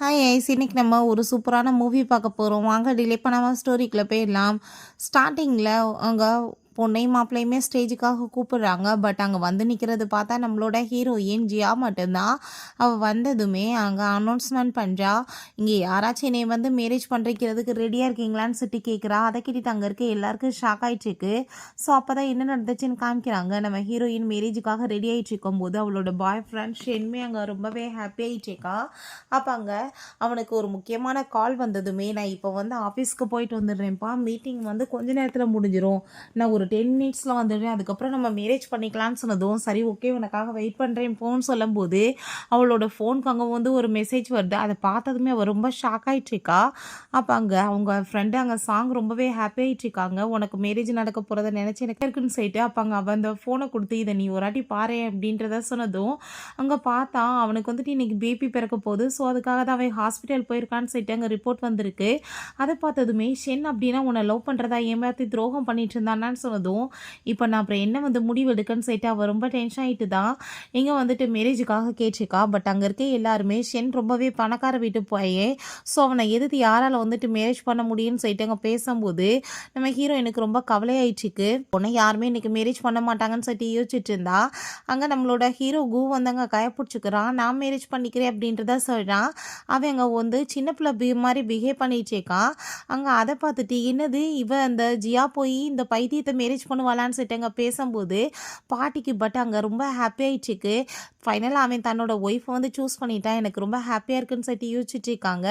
Hi ice, இன்னைக்கு நம்ம ஒரு சூப்பரான மூவி பார்க்க போகிறோம். வாங்க டிலே பண்ணாமல் ஸ்டோரிக்குள்ளே போயிடலாம். ஸ்டார்டிங்கில் அங்கே பொண்ணையும் மாப்பிள்ளையுமே ஸ்டேஜுக்காக கூப்பிடுறாங்க. பட் அங்கே வந்து நிற்கிறது பார்த்தா நம்மளோட ஹீரோயின் ஜியா மட்டும்தான். அவள் வந்ததுமே அங்கே அனௌன்ஸ்மெண்ட் பண்ணுறா, இங்கே யாராச்சும் என்னை வந்து மேரேஜ் பண்ணுறதுக்கு ரெடியாக இருக்கீங்களான்னு சொல்லி கேட்குறா. அதை கேட்டுட்டு அங்கே இருக்க எல்லாருக்கும் ஷாக் ஆகிட்டுருக்கு. ஸோ அப்போ தான் என்ன நடந்துச்சுன்னு காமிக்கிறாங்க. நம்ம ஹீரோயின் மேரேஜுக்காக ரெடி ஆகிட்டு இருக்கும்போது அவளோட பாய் ஃப்ரெண்ட் ஷென்மே அங்கே ரொம்பவே ஹாப்பி ஆகிட்டு இருக்கா. அப்போ அங்கே அவனுக்கு ஒரு முக்கியமான கால் வந்ததுமே, நான் இப்போ வந்து ஆஃபீஸ்க்கு போயிட்டு வந்துடுறேன்ப்பா, மீட்டிங் வந்து கொஞ்ச நேரத்தில் முடிஞ்சிடும், நான் ஒரு 10 மினிட்ஸில் வந்துடுறேன், அதுக்கப்புறம் நம்ம மேரேஜ் பண்ணிக்கலான்னு சொன்னதும், சரி ஓகே உனக்காக வெயிட் பண்ணுறேன் ஃபோன் சொல்லும்போது அவளோட ஃபோனுக்கு அங்கே வந்து ஒரு மெசேஜ் வருது. அதை பார்த்ததுமே அவள் ரொம்ப ஷாக் ஆகிட்டுருக்கா. அப்போ அங்கே அவங்க ஃப்ரெண்டு அங்கே சாங் ரொம்பவே ஹாப்பி ஆகிட்டுருக்காங்க. உனக்கு மேரேஜ் நடக்க போகிறத நினச்சி எனக்கு இருக்குன்னு சொல்லிட்டு அப்போ அங்கே அவன் அந்த ஃபோனை கொடுத்து இதை நீ ஒரு வாட்டி பாரு அப்படின்றத சொன்னதும், அங்கே பார்த்தா அவனுக்கு வந்துட்டு இன்றைக்கி பேபி பிறக்க போகுது. ஸோ அதுக்காக தான் அவன் ஹாஸ்பிட்டல் போயிருக்கான்னு சொல்லிட்டு அங்கே ரிப்போர்ட் வந்திருக்கு. அதை பார்த்ததுமே ஷென் அப்படின்னா உன்னை லவ் பண்ணுறதா ஏமாற்றி துரோகம் பண்ணிட்டு இருந்தானான்னு சொன்னதும், இப்போ நான் அப்புறம் என்ன வந்து முடிவு எடுக்கன்னு சொல்லிட்டு அவள் ரொம்ப டென்ஷன் ஆகிட்டு தான் இங்கே வந்துட்டு மேரேஜுக்காக கேட்டிருக்கா. பட் அங்கே இருக்க எல்லாருமே ஷென் ரொம்பவே பணக்கார வீட்டு போயே, ஸோ அவனை எதிர்த்து யாரால் வந்துட்டு மேரேஜ் பண்ண முடியும்னு சொல்லிட்டு அங்கே பேசும்போது நம்ம ஹீரோயினுக்கு ரொம்ப கவலையாயிடுச்சுக்கு. உன்னை யாருமே இன்றைக்கி மேரேஜ் பண்ண மாட்டாங்கன்னு சொல்லிட்டு யோசிச்சுட்டு இருந்தா அங்கே நம்மளோட ஹீரோ கு வந்து அங்கே கைப்பிடிச்சிக்கிறான். நான் மேரேஜ் பண்ணிக்கிறேன் அப்படின்றத சொல்கிறான். அவன் அங்கே வந்து சின்ன பிள்ளை மாதிரி பிஹேவ் பண்ணிகிட்டேக்கான். அங்கே அதை பார்த்துட்டு என்னது இவ அந்த ஜியா போய் இந்த பைத்தியத்தை மேரேஜ் பண்ணுவாளான்னு சொல்லிட்டு அங்கே பேசும்போது பாட்டிக்கு பட் அங்கே ரொம்ப ஹாப்பி ஆயிடுச்சுக்கு. ஃபைனலாக அவன் தன்னோட ஒய்ஃபை வந்து சூஸ் பண்ணிட்டான். எனக்கு ரொம்ப ஹாப்பியாக இருக்குன்னு சொல்லிட்டு யோசிச்சுட்டு இருக்காங்க.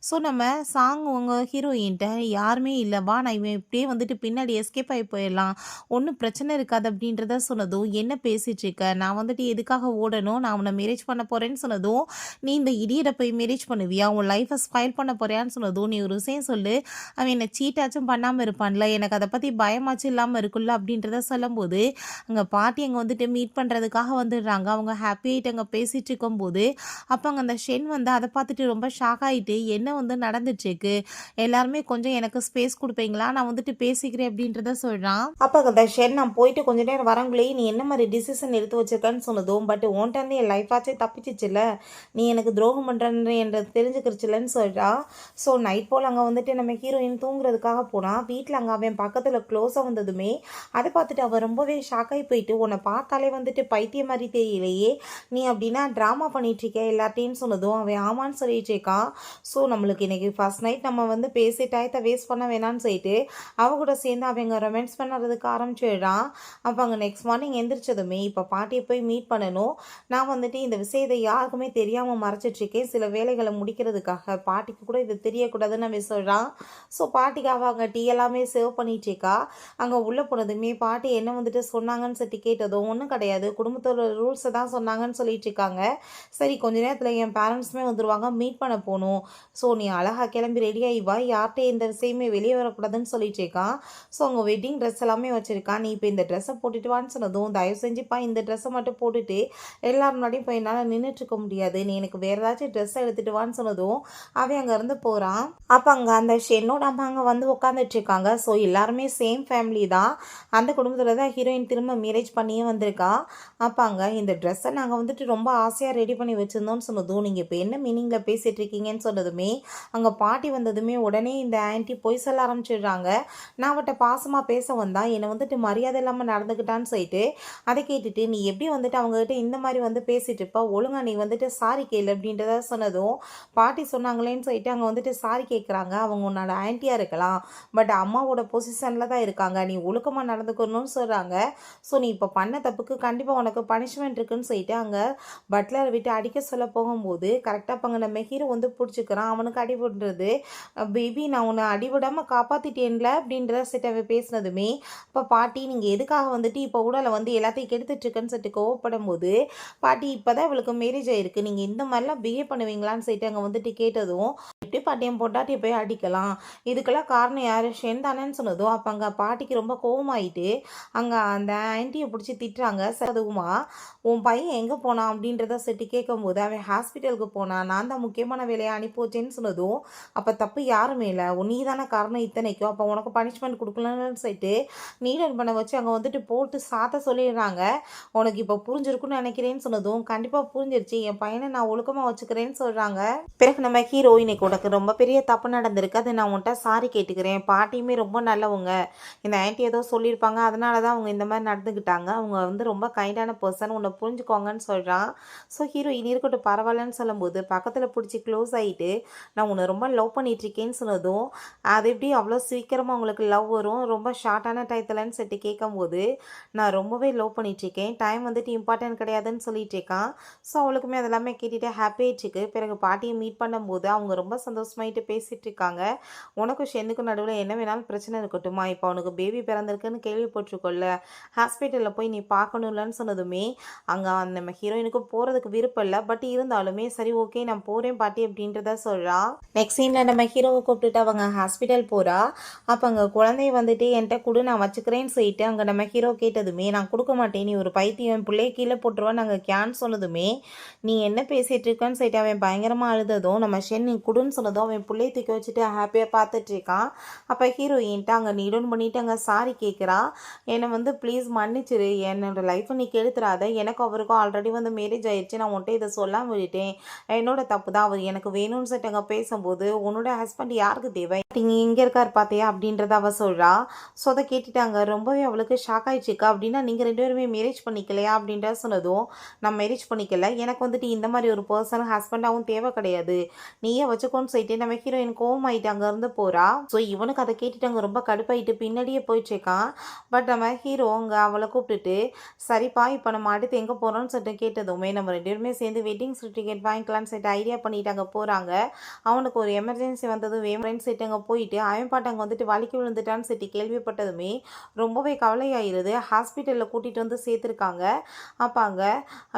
ஸோ நம்ம சாங் உங்கள் ஹீரோயின்ட்ட யாருமே இல்லைவா, நான் இவன் இப்படியே வந்துட்டு பின்னாடி எஸ்கேப் ஆகி போயிடலாம், ஒன்றும் பிரச்சனை இருக்காது அப்படின்றத சொன்னதும், என்ன பேசிகிட்டு இருக்க, நான் வந்துட்டு எதுக்காக ஓடணும், நான் அவனை மேரேஜ் பண்ண போகிறேன்னு சொன்னதும், நீ இந்த இடியரை போய் மேரேஜ் பண்ணுவியா, உன் லைஃப்பை ஸ்பாயில் பண்ண போறியான்னு சொன்னதும், நீ ஒரு விஷயம் சொல்லு, அவன் என்னை சீட்டாச்சும் பண்ணாமல் இருப்பான்ல, எனக்கு அதை பற்றி பயமாச்சும் இல்லாமல் இருக்குல்ல அப்படின்றத சொல்லும்போது அங்கே பாட்டி அங்கே வந்துட்டு மீட் பண்ணுறதுக்காக வந்துடுறாங்க. அவங்க ஹாப்பி ஆகிட்டு அங்கே பேசிகிட்டு இருக்கும்போது அப்போ அங்கே அந்த ஷென் வந்து அதை பார்த்துட்டு ரொம்ப ஷாக் ஆகிட்டு என்ன வந்து நடந்துட்டுருக்கு, எல்லாருமே கொஞ்சம் எனக்கு ஸ்பேஸ் கொடுப்பீங்களா, நான் வந்துட்டு பேசிக்கிறேன் அப்படின்றத சொல்கிறான். அப்போ அந்த ஷென் நான் போயிட்டு கொஞ்ச நேரம் வரங்களே நீ என்ன மாதிரி டிசிஷன் எடுத்து வச்சிருக்கன்னு சொன்னதும், பட் உன்ட்டு என் லைஃபாச்சே தப்பிச்சிச்சுல, நீ எனக்கு துரோகம் பண்ணுறன்னு என்றது தெரிஞ்சுக்கிடுச்சில்லன்னு சொல்கிறா. ஸோ நைட் போல் அங்கே வந்துட்டு நம்ம ஹீரோயின் தூங்குறதுக்காக போனால் வீட்டில் அங்கே அவன் பக்கத்தில் க்ளோஸாக வந்ததுமே அதை பார்த்துட்டு அவள் ரொம்பவே ஷாக்காகி போயிட்டு, உன்னை பார்த்தாலே வந்துட்டு பைத்தியம் மாதிரி தெரியலையே, நீ அப்படின்னா ட்ராமா பண்ணிகிட்ருக்க எல்லாத்தையும் சொன்னதும் அவன் ஆமான்னு சொல்லிட்டு இருக்கான். ஸோ நம்மளுக்கு இன்றைக்கி ஃபர்ஸ்ட் நைட் நம்ம வந்து பேசி டயத்தை வேஸ்ட் பண்ண வேணான்னு சொல்லிட்டு அவ கூட சேர்ந்து அவங்க ரொமான்ஸ் பண்ணுறதுக்கு ஆரம்பிச்சிடுறான். அப்போ அங்கே நெக்ஸ்ட் மார்னிங் எந்திரிச்சதுமே இப்போ பாட்டியை போய் மீட் பண்ணணும், நான் வந்துட்டு இந்த விஷயத்தை யாருக்குமே தெரியாமல் மறைச்சிட்ருக்கேன் சில வேலைகளை முடிக்கிறதுக்காக, பாட்டிக்கு கூட இது தெரியக்கூடாதுன்னு அவன் சொல்கிறான். ஸோ பாட்டிக்காக அவங்க டீ எல்லாமே சேவ் பண்ணிகிட்ருக்கா. அங்கே உள்ளே போனதுமே பாட்டி என்ன வந்துட்டு சொன்னாங்கன்னு சொல்லி கேட்டதும், ஒன்றும் கிடையாது குடும்பத்தோட ரூல்ஸை தான் சொன்னாங்கன்னு சொல்லிட்டு இருக்காங்க. சரி கொஞ்ச நேரத்தில் என் பேரண்ட்ஸுமே வந்துடுவாங்க, மீட் பண்ண போகணும், ஸோ நீ அழகாக கிளம்பி ரெடியாகி வா, யார்கிட்ட இந்த விஷயமே வெளியே வரக்கூடாதுன்னு சொல்லிட்டு இருக்கான். ஸோ அவங்க வெட்டிங் ட்ரெஸ் எல்லாமே வச்சுருக்கான். நீ இப்போ இந்த ட்ரெஸ்ஸை போட்டுட்டு வான்னு சொன்னதும், தயவு செஞ்சுப்பா இந்த ட்ரெஸ்ஸை மட்டும் போட்டுட்டு எல்லாரும் முன்னாடியும் இப்போ என்னால் நின்றுட்டுருக்க முடியாது, நீ எனக்கு வேறு ஏதாச்சும் ட்ரெஸ்ஸை எடுத்துகிட்டு வான்னு சொன்னதும் அவன் அங்கேருந்து போகிறான். அப்போ அங்கே அந்த ஷென்னோட அம்மா அங்கே வந்து உட்காந்துட்டு இருக்காங்க. ஸோ எல்லாருமே சேம் ஃபேமிலி தான், அந்த குடும்பத்தில் தான் ஹீரோயின் திரும்ப மேரேஜ் பண்ணியே வந்திருக்கா. அப்போ அங்கே இந்த ட்ரெஸ்ஸை நாங்கள் வந்துட்டு ரொம்ப ஆசையாக ரெடி பண்ணி வச்சுருந்தோன்னு சொன்னதும், நீங்கள் இப்போ என்ன மீனிங்கில் பேசிகிட்டு இருக்கீங்கன்னு சொன்னதுமே அங்கே பாட்டி வந்ததுமே உடனே இந்த ஆன்ட்டி பொய் சொல்ல ஆரம்பிச்சிடுறாங்க. நான் அவட்ட பாசமாக பேச வந்தா என்னை வந்துட்டு மரியாதை இல்லாமல் நடந்துக்கிட்டான்னு சொல்லிட்டு அதை கேட்டுட்டு, நீ எப்படி வந்துட்டு அவங்ககிட்ட இந்த மாதிரி வந்து பேசிட்டு இருப்பா, ஒழுங்கா நீ வந்துட்டு சாரி கேளு அப்படின்றத சொன்னதும், பாட்டி சொன்னாங்களேன்னு சொல்லிட்டு அங்கே வந்துட்டு சாரி கேட்குறாங்க. அவங்க உன்னோட ஆன்ட்டியாக இருக்கலாம், பட் அம்மாவோட பொசிஷனில் தான் இருக்காங்க, நீ ஒழுக்கமாக நடந்துக்கணும்னு சொல்கிறாங்க. ஸோ நீ இப்போ பண்ண தப்புக்கு கண்டிப்பாக உனக்கு பனிஷ்மெண்ட் இருக்குன்னு சொல்லிட்டு அங்கே பட்லரை விட்டு அடிக்க சொல்ல போகும்போது கரெக்டாக இப்போ அங்கே நம்ம ஹீரோ வந்து பிடிச்சிக்கிறான். அவனுக்கு அடிபடுறது, பேபி நான் உன்னை அடிவிடாமல் காப்பாற்றிட்டேன்ல அப்படின்றத சிட்டவை பேசினதுமே இப்போ பாட்டி நீங்கள் எதுக்காக வந்துட்டு இப்போ உடலை வந்து எல்லாத்தையும் கெடுத்துட்ருக்குன்னு சொல்லிட்டு கோவப்படும் போது, பாட்டி இப்போ தான் இவளுக்கு மேரேஜ் ஆகிருக்கு, நீங்கள் இந்த மாதிரிலாம் பிஹேவ் பண்ணுவீங்களான்னு சொல்லிட்டு அங்கே வந்துட்டு கேட்டதும், எப்படி பாட்டியம் பொண்டாட்டியை போய் அடிக்கலாம், இதுக்கெல்லாம் காரணம் யார் ஷென் தானேன்னு சொன்னதும் அப்போ அங்கே பாட்டிக்கு ரொம்ப கோவமாயிட்டு அங்கே அந்த ஆன்ட்டியை பிடிச்சி திட்டுறாங்க. அதுவுமா உன் பையன் எங்கே போனான் அப்படின்றத சொல்லிட்டு கேட்கும்போது அவன் ஹாஸ்பிட்டலுக்கு போனான், நான் தான் முக்கியமான வேலையை அனுப்பி வச்சேன்னு சொன்னதும் அப்போ தப்பு யாருமே இல்லை, நீ தானே காரணம் இத்தனைக்கும், அப்போ உனக்கு பனிஷ்மெண்ட் கொடுக்கலன்னு சொல்லிட்டு நீடன் பண்ண வச்சு அங்கே வந்துட்டு போட்டு சாத்த சொல்லிடுறாங்க. உனக்கு இப்போ புரிஞ்சிருக்குன்னு நினைக்கிறேன்னு சொன்னதும் கண்டிப்பாக புரிஞ்சிருச்சு, என் பையனை நான் ஒழுக்கமாக வச்சுக்கிறேன்னு சொல்கிறாங்க. பிறகு நம்ம ஹீரோ இன்னைக்கு உனக்கு ரொம்ப பெரிய தப்பு நடந்திருக்கு, அதை நான் உன்கிட்ட சாரி கேட்டுக்கிறேன், பாட்டியுமே ரொம்ப நல்லவங்க, இந்த ஆன்ட்டி ஏதோ சொல்லியிருப்பாங்க அதனால தான் அவங்க இந்த மாதிரி நடந்துக்கிட்டாங்க, அவங்க வந்து ரொம்ப கைண்டான பர்சன், உன்னை புரிஞ்சுக்கோங்கன்னு சொல்கிறான். ஸோ ஹீரோ இனி இருக்கட்டும் பரவாயில்லன்னு சொல்லும்போது பக்கத்தில் பிடிச்சி க்ளோஸ் ஆகிட்டு நான் உன்னை ரொம்ப லவ் பண்ணிகிட்ருக்கேன்னு சொன்னதும் அது எப்படி அவ்வளோ சீக்கிரமாக உங்களுக்கு லவ் வரும், ரொம்ப ஷார்ட்டான டயத்துலன்னு சொல்லிட்டு கேட்கும்போது நான் ரொம்பவே லவ் பண்ணிகிட்ருக்கேன், டைம் வந்துட்டு இம்பார்ட்டன்ட் கிடையாதுன்னு சொல்லிட்டு இருக்கான். ஸோ அவளுக்குமே அதெல்லாமே கேட்டுகிட்டே ஹாப்பி ஆகிட்டுருக்கு. பிறகு பாட்டியை மீட் பண்ணும்போது அவங்க ரொம்ப சந்தோஷமாயிட்டு பேசிகிட்டு இருக்காங்க. உனக்கும் ஷென்னுக்கும் நடுவில் என்ன வேணாலும் பிரச்சனை இருக்கட்டுமா, இப்போ அவனுக்கு பேபி பிறந்திருக்குன்னு கேள்விப்பட்டிருக்கோல்ல, ஹாஸ்பிட்டலில் போய் நீ பார்க்கணும்லன்னு சொன்னதுமே அங்கே நம்ம ஹீரோயினுக்கு போகிறதுக்கு விருப்பம் இல்லை, பட் இருந்தாலுமே சரி ஓகே நான் போகிறேன் பாட்டி அப்படின்றத சொல்கிறா. நெக்ஸ்ட் சீனில் நம்ம ஹீரோவை கூப்பிட்டுட்டு அவங்க ஹாஸ்பிட்டல் போகிறா. அப்போ அங்கே குழந்தைய வந்துட்டு என்கிட்ட கொடு நான் வச்சுக்கிறேன்னு சொல்லிட்டு அங்கே நம்ம ஹீரோ கேட்டதுமே நான் கொடுக்க மாட்டேன், நீ ஒரு பைத்தியம், பிள்ளைய கீழே போட்டுருவான்னு நாங்கள் கேன்னு சொன்னதுமே நீ என்ன பேசிகிட்டு இருக்கன்னு சொல்லிட்டு அவன் பயங்கரமாக அழுததும் நம்ம ஷென் நீ கொடுன்னு சொன்னதும் அவன் பிள்ளைய தூக்கி வச்சுட்டு ஹாப்பியாக பார்த்துட்டு இருக்கான். அப்போ ஹீரோயின்ட்டு அங்கே நீடோன் பண்ணிவிட்டு அங்கே சாரி கேட்குறா, என்னை வந்து ப்ளீஸ் மன்னிச்சிரு, என்னோட லைஃப்பை நீ கெடுத்துறாத, எனக்கும் அவருக்கும் ஆல்ரெடி வந்து மேரேஜ் ஆயிடுச்சு, நான் உன்ட்ட இதை சொல்லாமல் விட்டுட்டேன், என்னோட தப்பு தான், அவர் எனக்கு வேணும்னு சொல்லிட்டு அங்கே பேசும்போது உன்னோட ஹஸ்பண்ட் யாருக்கு தேவை, நீங்கள் இங்கே இருக்கார் பார்த்தியா அப்படின்றத அவள் சொல்கிறா. ஸோ அதை கேட்டுட்டாங்க ரொம்பவே அவளுக்கு ஷாக் ஆகிடுச்சிக்கா, அப்படின்னா நீங்கள் ரெண்டு பேருமே மேரேஜ் பண்ணிக்கலையா அப்படின்ற சொன்னதும் நான் மேரேஜ் பண்ணிக்கல, எனக்கு வந்துட்டு இந்த மாதிரி ஒரு பர்சன் ஹஸ்பண்டாகவும் தேவை கிடையாது, நீயே வச்சுக்கோன்னு சொல்லிட்டு நம்ம ஹீரோயின் கோவம் ஆகிட்டு அங்கேருந்து போகிறா. ஸோ இவனுக்கு அதை கேட்டுட்டு அங்கே ரொம்ப கடுப்பாயிட்டு பின்னாடியே போயிட்டுருக்கான். பட் நம்ம ஹீரோ அங்கே அவளை கூப்பிட்டுட்டு சரிப்பா இப்போ நம்ம அடுத்து எங்கே போகிறோம்னு சொல்லிட்டு கேட்டதுமே நம்ம ரெண்டு பேருமே சேர்ந்து வெட்டிங் சர்டிஃபிகேட் வாங்கிக்கலான்னு சொல்லிட்டு ஐடியா பண்ணிட்டு அங்கே போகிறாங்க. அவனுக்கு ஒரு எமர்ஜென்சி வந்தது வேணும்னு சொல்லிட்டு அங்கே போயிட்டு அவன் பாட்டு அங்கே வந்துட்டு வலிக்கு விழுந்துட்டான்னு சொல்லிட்டு கேள்விப்பட்டதுமே ரொம்பவே கவலையாயிருது. ஹாஸ்பிட்டலில் கூட்டிகிட்டு வந்து சேர்த்துருக்காங்க. அப்போ அங்கே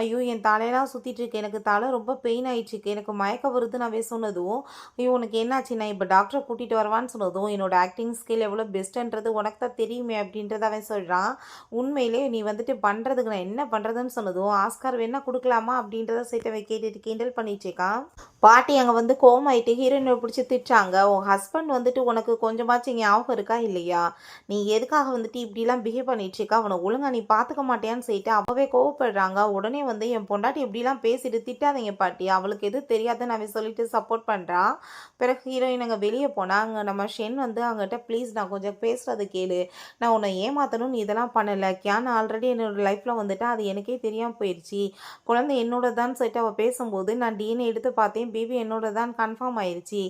ஐயோ என் தலையெல்லாம் சுற்றிட்டு இருக்கு, எனக்கு தலை ரொம்ப பெயின் ஆயிடுச்சுக்கு, எனக்கு மயக்க வருது நான் சொன்னதும் ஐயோ உனக்கு என்னாச்சு, நான் இப்போ டாக்டரை கூட்டிகிட்டு வருவான்னு சொன்னதும் என்னோட ஆக்டிங் ஸ்கில் எவ்வளோ பெஸ்ட்டுன்றது உனக்கு தான் தெரியுமே அப்படின்றத அவன் சொல்கிறான். உண்மையிலே நீ வந்துட்டு பண்ணுறதுக்கு நான் என்ன பண்ணுறதுன்னு சொன்னதும் ஆஸ்கார் வேணா கொடுக்கலாமா அப்படின்றத சேர்த்து கேட்டுட்டு கிண்டல் பண்ணிட்டு இருக்கான். பாட்டி அங்கே வந்து கோமாயிட்டு ஹீரோயினை பிடிச்சி திட்டுறாங்க, உன் ஹஸ்பண்ட் வந்துட்டு உனக்கு கொஞ்சமாச்சும் ஞாபகம் இருக்கா இல்லையா, நீ எதுக்காக வந்துட்டு இப்படிலாம் பிஹேவ் பண்ணிட்டு இருக்கா, அவனை ஒழுங்கா நீ பார்த்துக்க மாட்டியான்னு சொல்லிட்டு அவவே கோவப்படுறாங்க. உடனே வந்து என் பொண்டாட்டி இப்படிலாம் பேசிட்டு திட்டாதீங்க பாட்டி, அவளுக்கு எதுவும் தெரியாதுன்னு அவன் சொல்லிட்டு சப்போர்ட் பண்ணுறான். பிறகு ஹீரோயின் அங்கே வெளியே போனால் அங்கே நம்ம ஷென் வந்து அவங்ககிட்ட ப்ளீஸ் நான் கொஞ்சம் பேசுகிறது கேளு, நான் உன்னை ஏமாற்றணும்னு இதெல்லாம் பண்ணலை, கேன் ஆல்ரெடி என்னோட லைஃப்பில் வந்துட்டு அது எனக்கே தெரியாமல் போயிடுச்சு, குழந்தை என்னோட தான் சொல்லிட்டு அவள் பேசும்போது நான் டிஎன்ஏ எடுத்து பார்த்தேன், பேபி என்னோட தான் கன்ஃபார்ம் ஆயிடுச்சு,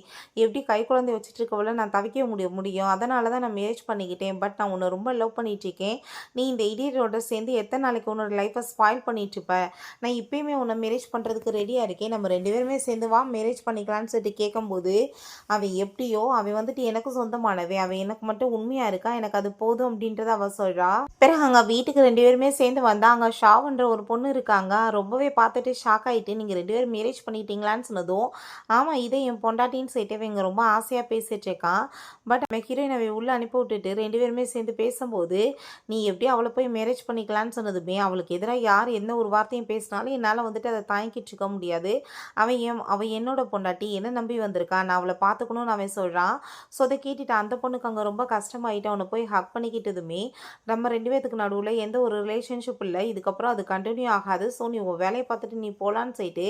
எப்படி கை குழந்தை வச்சுட்டு இருக்கவள நான் தவிக்க முடியும், அதனால தான் நான் மேரேஜ் பண்ணிக்கிட்டேன், பட் நான் உன்னை ரொம்ப லவ் பண்ணிட்டு இருக்கேன், நீ இந்த இடியரோட சேர்ந்து எத்தனை நாளைக்கு உன்னோட லைஃப்பை ஸ்பாயில் பண்ணிட்டு இருப்ப, நான் இப்பயுமே உன்னை மேரேஜ் பண்ணுறதுக்கு ரெடியாக இருக்கேன், நம்ம ரெண்டு பேருமே சேர்ந்து வா மேரேஜ் பண்ணிக்கலான்னு சொல்லிட்டு கேட்கும்போது அவன் எப்படியோ அவன் வந்துட்டு எனக்கு சொந்தமானவே, அவன் எனக்கு மட்டும் உண்மையாக இருக்கா, எனக்கு அது போதும் அப்படின்றத அவள் சொல்கிறா. பிறகு அங்கே வீட்டுக்கு ரெண்டு பேருமே சேர்ந்து வந்தா அங்கே ஷாவ்ன்ற ஒரு பொண்ணு இருக்காங்க. ரொம்பவே பார்த்துட்டு ஷாக் ஆகிட்டு நீங்கள் ரெண்டு பேரும் மேரேஜ் பண்ணிட்டீங்களான்னு சொன்னதும் ஆமாம் இதே என் பொண்டாட்டின்னு சொல்லிட்டு இவங்க ரொம்ப ஆசையாக பேசிட்டு இருக்கான். பட் நம்ம ஹீரோயின் அவை உள்ளே அனுப்பி விட்டுட்டு ரெண்டு பேருமே சேர்ந்து பேசும்போது நீ எப்படி அவளை போய் மேரேஜ் பண்ணிக்கலான்னு சொன்னதுமே அவளுக்கு எதிராக யார் எந்த ஒரு வார்த்தையும் பேசினாலும் என்னால் வந்துட்டு அதை தாங்கிட்டு இருக்க முடியாது, அவன் என்னோட பொண்டாட்டி என்ன நம்பி வந்திருக்கா, நான் அவளை பார்த்துக்கணும்னு அவன் சொல்கிறான். ஸோ அதை கேட்டுட்டு அந்த பொண்ணுக்கு அங்கே ரொம்ப கஷ்டமாயிட்டு அவனை போய் ஹக் பண்ணிக்கிட்டதுமே நம்ம ரெண்டு பேத்துக்கு நடுவில் எந்த ஒரு ரிலேஷன்ஷிப் இல்லை, இதுக்கப்புறம் அது கண்டினியூ ஆகாது, ஸோ நீ உன் வேலையை பார்த்துட்டு நீ போகலான்னு சொல்லிட்டு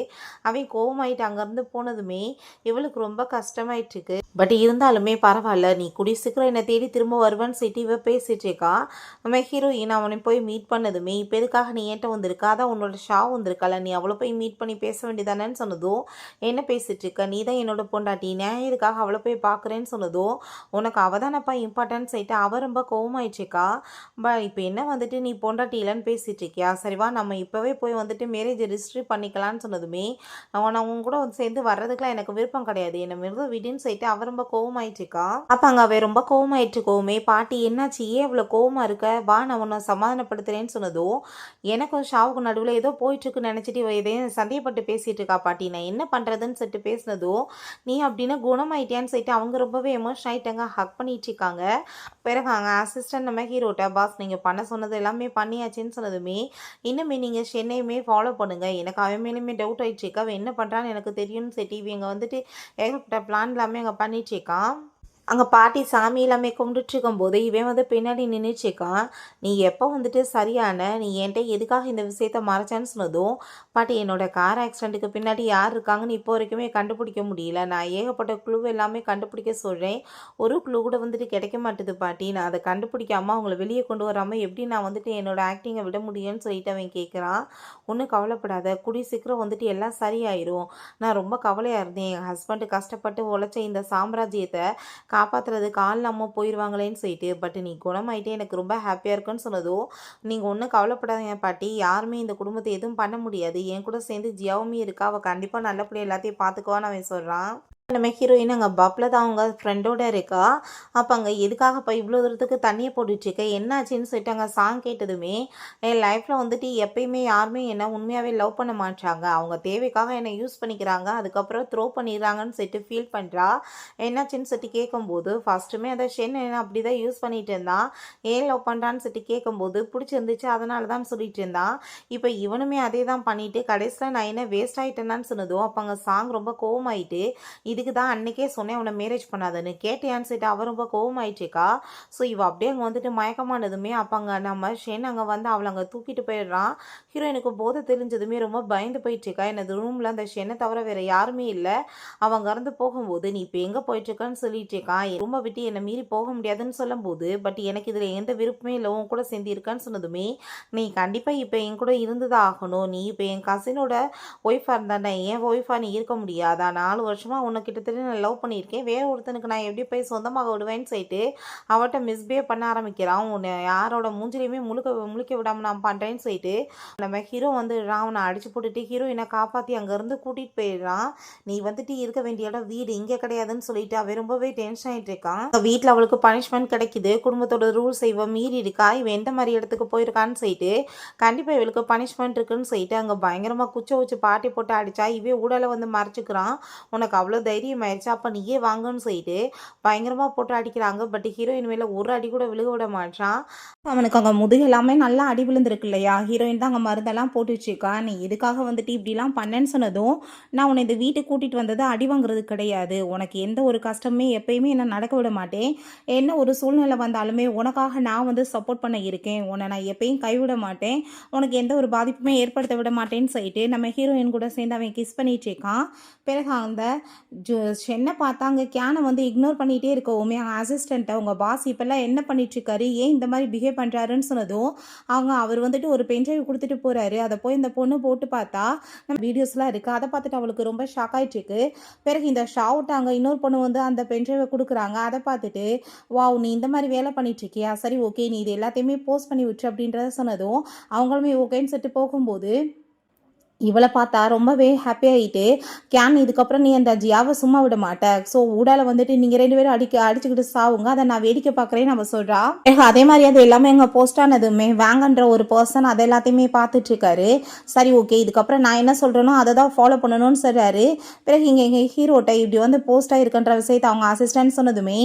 அவன் கோவமாயிட்டு அங்கேருந்து போனதுமே இவளுக்கு ரொம்ப கஷ்டமாயிட்டுருக்கு. பட் இருந்தாலுமே பரவாயில்ல, நீ கூடிய சீக்கிரம் என்னை தேடி திரும்ப வருவேன்னு சொல்லிட்டு இவ பேசிட்டு இருக்கா. நம்ம ஹீரோயின் அவனை போய் மீட் பண்ணதுமே இப்போ எதுக்காக நீ ஏன்ட்ட வந்திருக்கா, அதான் உன்னோட ஷா வந்திருக்கால, நீ அவளை போய் மீட் பண்ணி பேச வேண்டியதானேன்னு சொன்னதும் என்ன பேசிட்டு இருக்க, நீ தான் என்னோட பொண்டாட்டி, நான் எதுக்காக அவளை போய் பார்க்குறேன்னு சொன்னதும் உனக்கு அவள் தானப்பா இம்பார்ட்டன்ட் சொல்லிட்டு அவள் ரொம்ப கோவமாயிடுச்சுக்கா. இப்போ என்ன வந்துட்டு நீ பொண்டாட்டி இல்லைன்னு பேசிட்டு இருக்கியா, சரிவா நம்ம இப்போவே போய் வந்துட்டு மேரேஜ் ரிஜிஸ்ட்ரி பண்ணிக்கலான்னு சொன்னதுமே நான் உன் கூட சேர்ந்து வர்றதுக்குலாம் எனக்கு விருப்பம் கிடையாது. என்ன மிருத விடுன்னு சொல்லிட்டு அவ ரொம்ப கோவமாயிட்டுருக்கா. அப்ப அங்க அவ ரொம்ப கோவமாயிட்டுருக்கோமே, பாட்டி என்னாச்சு? ஏன் இவ்வளோ கோவமா இருக்க? வா நான் உன்னை சமாதானப்படுத்துறேன்னு சொன்னதும், எனக்கும் ஷாவுக்கும் நடுவில் ஏதோ போயிட்டுருக்குன்னு நினச்சிட்டு இவ எதையும் சந்தேகப்பட்டு பேசிட்டு இருக்கா பாட்டி. நான் என்ன பண்ணுறதுன்னு சொல்லிட்டு பேசினதும், நீ அப்படின்னா குணமாயிட்டியான்னு சொல்லிட்டு அவங்க ரொம்பவே எமோஷன் ஆயிட்டாங்க. ஹக் பண்ணிட்டு இருக்காங்க. பிறகு அங்கே அசிஸ்டன்ட் நம்ம ஹீரோட்ட, பாஸ் நீங்கள் பண்ண சொன்னது எல்லாமே பண்ணியாச்சுன்னு சொன்னதுமே, இன்னுமே நீங்கள் சென்னையுமே ஃபாலோ பண்ணுங்க. எனக்கு அவன் மேலேயுமே டவுட் ஆயிடுச்சுக்கா. அவன் என்ன பண்ணுறான்னு எனக்கு தெரியும்னு சொல்லிட்டு இவங்க வந்துட்டு ஏகப்பட்ட பிளான் எல்லாமே அங்கே பண்ணிட்டுருக்கான். அங்கே பாட்டி சாமி எல்லாமே கும்பிட்டுட்டு இருக்கும்போது இவன் வந்து பின்னாடி நின்றுச்சுக்கான். நீ எப்போ வந்துட்டு சரியான நீ என்கிட்ட எதுக்காக இந்த விஷயத்த மறைச்சான்னு சொன்னதும், பாட்டி என்னோட கார் ஆக்சிடெண்ட்டுக்கு பின்னாடி யார் இருக்காங்கன்னு இப்போ வரைக்குமே கண்டுபிடிக்க முடியல. நான் ஏகப்பட்ட க்ளூ எல்லாமே கண்டுபிடிக்க சொல்கிறேன். ஒரு க்ளூ கூட வந்துட்டு கிடைக்க மாட்டுது பாட்டி. நான் அதை கண்டுபிடிக்காமல் அவங்கள வெளியே கொண்டு வராமல் எப்படி நான் வந்துட்டு என்னோட ஆக்டிங்கை விட முடியும்னு சொல்லிட்டு அவன் கேட்குறான். ஒன்றும் கவலைப்படாத, கூடிய சீக்கிரம் வந்துட்டு எல்லாம் சரியாயிரும். நான் ரொம்ப கவலையாக இருந்தேன். என் ஹஸ்பண்டு கஷ்டப்பட்டு உழைச்ச இந்த சாம்ராஜ்யத்தை காப்பாற்றுறதுக்கு ஆள் இல்லாமல் போயிடுவாங்களேன்னு சொல்லிட்டு. பட் நீ குணமாயிட்டே எனக்கு ரொம்ப ஹாப்பியாக இருக்குன்னு சொன்னதும், நீங்கள் ஒன்றும் கவலைப்படாதீங்க பாட்டி. யாருமே இந்த குடும்பத்தை எதுவும் பண்ண முடியாது. என் கூட சேர்ந்து ஜியாவுமே இருக்கா. அவள் கண்டிப்பாக நல்லபடியாக எல்லாத்தையும் பார்த்துக்குவான்னு அவன் சொல்கிறான். நம்ம ஹீரோயின் அங்கே பப்பில் தான் அவங்க ஃப்ரெண்டோட இருக்கா. அப்போ அங்கே எதுக்காக இப்போ இவ்வளோ தூரத்துக்கு தண்ணியை போட்டுட்ருக்க, என்னாச்சுன்னு சொல்லிட்டு அங்கே சாங் கேட்டதுமே, என் லைஃப்பில் வந்துட்டு எப்பயுமே யாருமே என்னை உண்மையாகவே லவ் பண்ண மாட்டாங்க. அவங்க தேவைக்காக என்னை யூஸ் பண்ணிக்கிறாங்க, அதுக்கப்புறம் த்ரோ பண்ணிடுறாங்கன்னு சொல்லிட்டு ஃபீல் பண்ணுறா. என்னாச்சுன்னு சொல்லிட்டு கேட்கும்போது, ஃபஸ்ட்டுமே அதை ஷென் என்ன அப்படி தான் யூஸ் பண்ணிட்டு இருந்தான். ஏன் லவ் பண்ணுறான்னு சொல்லிட்டு கேட்கும்போது பிடிச்சிருந்துச்சு அதனால தான் சொல்லிட்டு இருந்தான். இப்போ இவனுமே அதே தான் பண்ணிட்டு கடைசியில் நான் என்ன வேஸ்ட் ஆகிட்டேன்னான்னு சொன்னதும், அப்போ அங்கே சாங் ரொம்ப கோவமாயிட்டு, இதுக்கு தான் அன்றைக்கே சொன்னேன் உன்னை மேரேஜ் பண்ணாதுன்னு, கேட்டேன்னு சொல்லிட்டு அவள் ரொம்ப கோவமாயிட்டுருக்கா. ஸோ இவள் அப்படியே அங்கே வந்துட்டு மயக்கமானதுமே அப்போ அங்கே நம்ம ஷென் அங்கே வந்து அவளை அங்கே தூக்கிட்டு போயிடுறான். ஹீரோயினுக்கு போதை தெரிஞ்சதுமே ரொம்ப பயந்து போயிட்டுருக்கா. எனது ரூமில் அந்த ஷென்னை தவிர வேறு யாருமே இல்லை. அவங்க இறந்து போகும்போது நீ இப்போ எங்கே போயிட்டுருக்கான்னு சொல்லிட்டு இருக்கான். ரொம்ப விட்டு என்னை மீறி போக முடியாதுன்னு சொல்லும்போது, பட் எனக்கு இதில் எந்த விருப்பமே இல்லை உன் கூட சேர்ந்து இருக்கான்னு சொன்னதுமே, நீ கண்டிப்பாக இப்போ என் கூட இருந்துதான் ஆகணும். நீ இப்போ என் கசினோட ஒய்ஃபாக இருந்தாண்டா என் ஒய்ஃபாக நீ இருக்க முடியாதா? 4 வருஷமாக உன்னை கிட்டத்தட்ட நான் லவ் பண்ணியிருக்கேன். வேற ஒருத்தனுக்கு நான் எப்படி போய் சொந்தமாக விடுவேன்னு சொல்லிட்டு அவட்ட மிஸ்பிஹேவ் பண்ண ஆரம்பிக்கிறான். உன்னை யாரோட மூஞ்சிலையுமே முழிக்க விடாமல் நான் பண்ணுறேன்னு சொல்லிட்டு நம்ம ஹீரோ வந்து அவனை அடிச்சு போட்டுட்டு ஹீரோயினை காப்பாற்றி அங்கேருந்து கூட்டிகிட்டு போயிடுறான். நீ வந்துட்டு இருக்க வேண்டிய இடம் வீடு இங்கே கிடையாதுன்னு சொல்லிட்டு அவன் ரொம்பவே டென்ஷன் ஆகிட்டு இருக்கான். வீட்டில் அவளுக்கு பனிஷ்மெண்ட் கிடைக்குது. குடும்பத்தோட ரூல்ஸ் இவன் மீறி இருக்கா. இவன் எந்த மாதிரி இடத்துக்கு போயிருக்கான்னு சொல்லிட்டு கண்டிப்பாக இவளுக்கு பனிஷ்மெண்ட் இருக்குன்னு சொல்லிட்டு அங்கே பயங்கரமாக குச்சை வச்சு பாட்டி போட்டு அடித்தா இவன் உடலை வந்து மறைச்சிக்கிறான். உனக்கு அவ்வளோ தைரியம் ஆயிடுச்சு, அப்போ நீயே வாங்கன்னு சொல்லிட்டு பயங்கரமாக போட்டு அடிக்கிறாங்க. பட் ஹீரோயின் மேலே ஒரு அடி கூட விழுக விட மாட்டான். அவனுக்கு அங்கே முதுகு எல்லாமே நல்லா அடி விழுந்திருக்கு இல்லையா. ஹீரோயின் தான் அங்கே மருந்தெல்லாம் போட்டு வச்சுருக்கா. நீ எதுக்காக வந்துட்டு இப்படிலாம் பண்ணேன்னு சொன்னதும், நான் உன்னை இந்த வீட்டுக்கு கூட்டிகிட்டு வந்தது அடி வாங்குறது கிடையாது. உனக்கு எந்த ஒரு கஷ்டமே எப்பயுமே என்ன நடக்க விட மாட்டேன். என்ன ஒரு சூழ்நிலை வந்தாலுமே உனக்காக நான் வந்து சப்போர்ட் பண்ண இருக்கேன். உன்னை நான் எப்பயும் கைவிட மாட்டேன். உனக்கு எந்த ஒரு பாதிப்புமே ஏற்படுத்த விட மாட்டேன்னு சொல்லிட்டு நம்ம ஹீரோயின் கூட சேர்ந்து அவன் கிஸ் பண்ணிட்டு இருக்கான். பிறகு அந்த ஷென்னை பார்த்தா அங்கே கேனை வந்து இக்னோர் பண்ணிகிட்டே இருக்கவுமே அசிஸ்டண்ட்டை உங்கள் பாஸ் இப்போல்லாம் என்ன பண்ணிட்டுருக்காரு, ஏன் இந்த மாதிரி பிஹேவ் பண்ணுறாருன்னு சொன்னதும் அவர் வந்துட்டு ஒரு பென்ட்ரைவ் கொடுத்துட்டு போகிறாரு. அதை போய் இந்த பொண்ணு போட்டு பார்த்தா நம்ம வீடியோஸ்லாம் இருக்குது. அதை பார்த்துட்டு அவளுக்கு ரொம்ப ஷாக் ஆகிட்டுருக்கு. பிறகு இந்த ஷாவுட் அங்கே இன்னொரு பொண்ணு வந்து அந்த பென்ட்ரைவை கொடுக்குறாங்க. அதை பார்த்துட்டு வாவ் நீ இந்த மாதிரி வேலை பண்ணிட்டுருக்கியா, சரி ஓகே நீ இது எல்லாத்தையுமே போஸ்ட் பண்ணி விட்டுரு அப்படின்றத சொன்னதும் அவங்களுமே ஓகேன்னு சொல்லிட்டு போகும்போது இவளை பார்த்தா ரொம்பவே ஹாப்பி ஆகிட்டு, கேன் இதுக்கப்புறம் நீ அந்த ஜியாவை சும்மா விட மாட்டேன். ஸோ ஊடால வந்துட்டு நீங்கள் 2 பேரும் அடிச்சுக்கிட்டு சாவுங்க, அதை நான் வேடிக்கை பார்க்குறேன்னு நம்ம சொல்கிறா. அதே மாதிரி அது எல்லாமே எங்கள் போஸ்ட் ஆனதுமே வேங்கன்ற ஒரு பர்சன் அதை எல்லாத்தையுமே பார்த்துட்ருக்காரு. சரி ஓகே இதுக்கப்புறம் நான் என்ன சொல்கிறேனோ அதை தான் ஃபாலோ பண்ணணும்னு சொல்கிறாரு. பிறகு இங்கே எங்கள் ஹீரோட்ட இப்படி வந்து போஸ்ட் ஆகிருக்குன்ற விஷயத்தை அவங்க அசிஸ்டன்ட் சொன்னதுமே,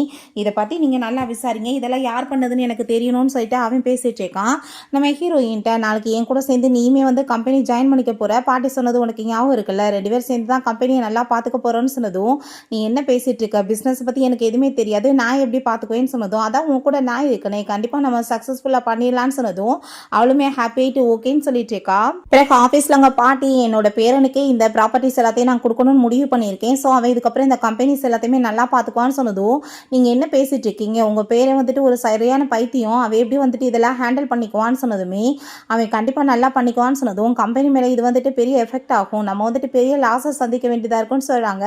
இதை பற்றி நீங்கள் நல்லா விசாரிங்க, இதெல்லாம் யார் பண்ணதுன்னு எனக்கு தெரியணும்னு சொல்லிட்டு அவன் பேசிகிட்டு இருக்கான். நம்ம ஹீரோயின்ட்ட நாளைக்கு என் கூட சேர்ந்து நீயுமே வந்து கம்பெனி ஜாயின் பண்ணிக்க போகிற, பாட்டி சொன்னது உனக்கு ஞாபகம் இருக்குல்ல, 2 பேர் சேர்ந்து தான் கம்பெனியை நல்லா பார்த்துக்க போகிறோன்னு சொன்னதும், நீ என்ன பேசிகிட்டு இருக்க, பிஸ்னஸ் பற்றி எனக்கு எதுவுமே தெரியாது, நான் எப்படி பார்த்துக்குவேன்னு சொன்னதும், அதான் உன் கூட நான் இருக்கனே, கண்டிப்பாக நம்ம சக்ஸஸ்ஃபுல்லாக பண்ணிடலான்னு சொன்னதும் அவளுமே ஹாப்பி ஆகிட்டு ஓகேன்னு சொல்லிட்டு இருக்கா. பிறகு ஆஃபீஸில் அங்கே பாட்டி என்னோட பேரனுக்கே இந்த ப்ராப்பர்ட்டிஸ் எல்லாத்தையும் நான் கொடுக்கணும்னு முடிவு பண்ணியிருக்கேன். ஸோ அவன் இதுக்கப்புறம் இந்த கம்பெனிஸ் எல்லாத்தையுமே நல்லா பார்த்துக்குவான்னு சொன்னதும், நீங்கள் என்ன பேசிகிட்டு இருக்கீங்க, உங்கள் பேரை வந்துட்டு ஒரு சரியான பைத்தியம், அவன் எப்படி வந்துட்டு இதெல்லாம் ஹேண்டில் பண்ணிக்குவான்னு சொன்னதுமே, அவன் கண்டிப்பாக நல்லா பண்ணிக்குவான்னு சொன்னதும், கம்பெனி மேலே இது வந்துட்டு வந்துட்டு பெரிய எஃபெக்ட் ஆகும், நம்ம வந்துட்டு பெரிய லாஸை சந்திக்க வேண்டியதாக இருக்கும்னு சொல்கிறாங்க.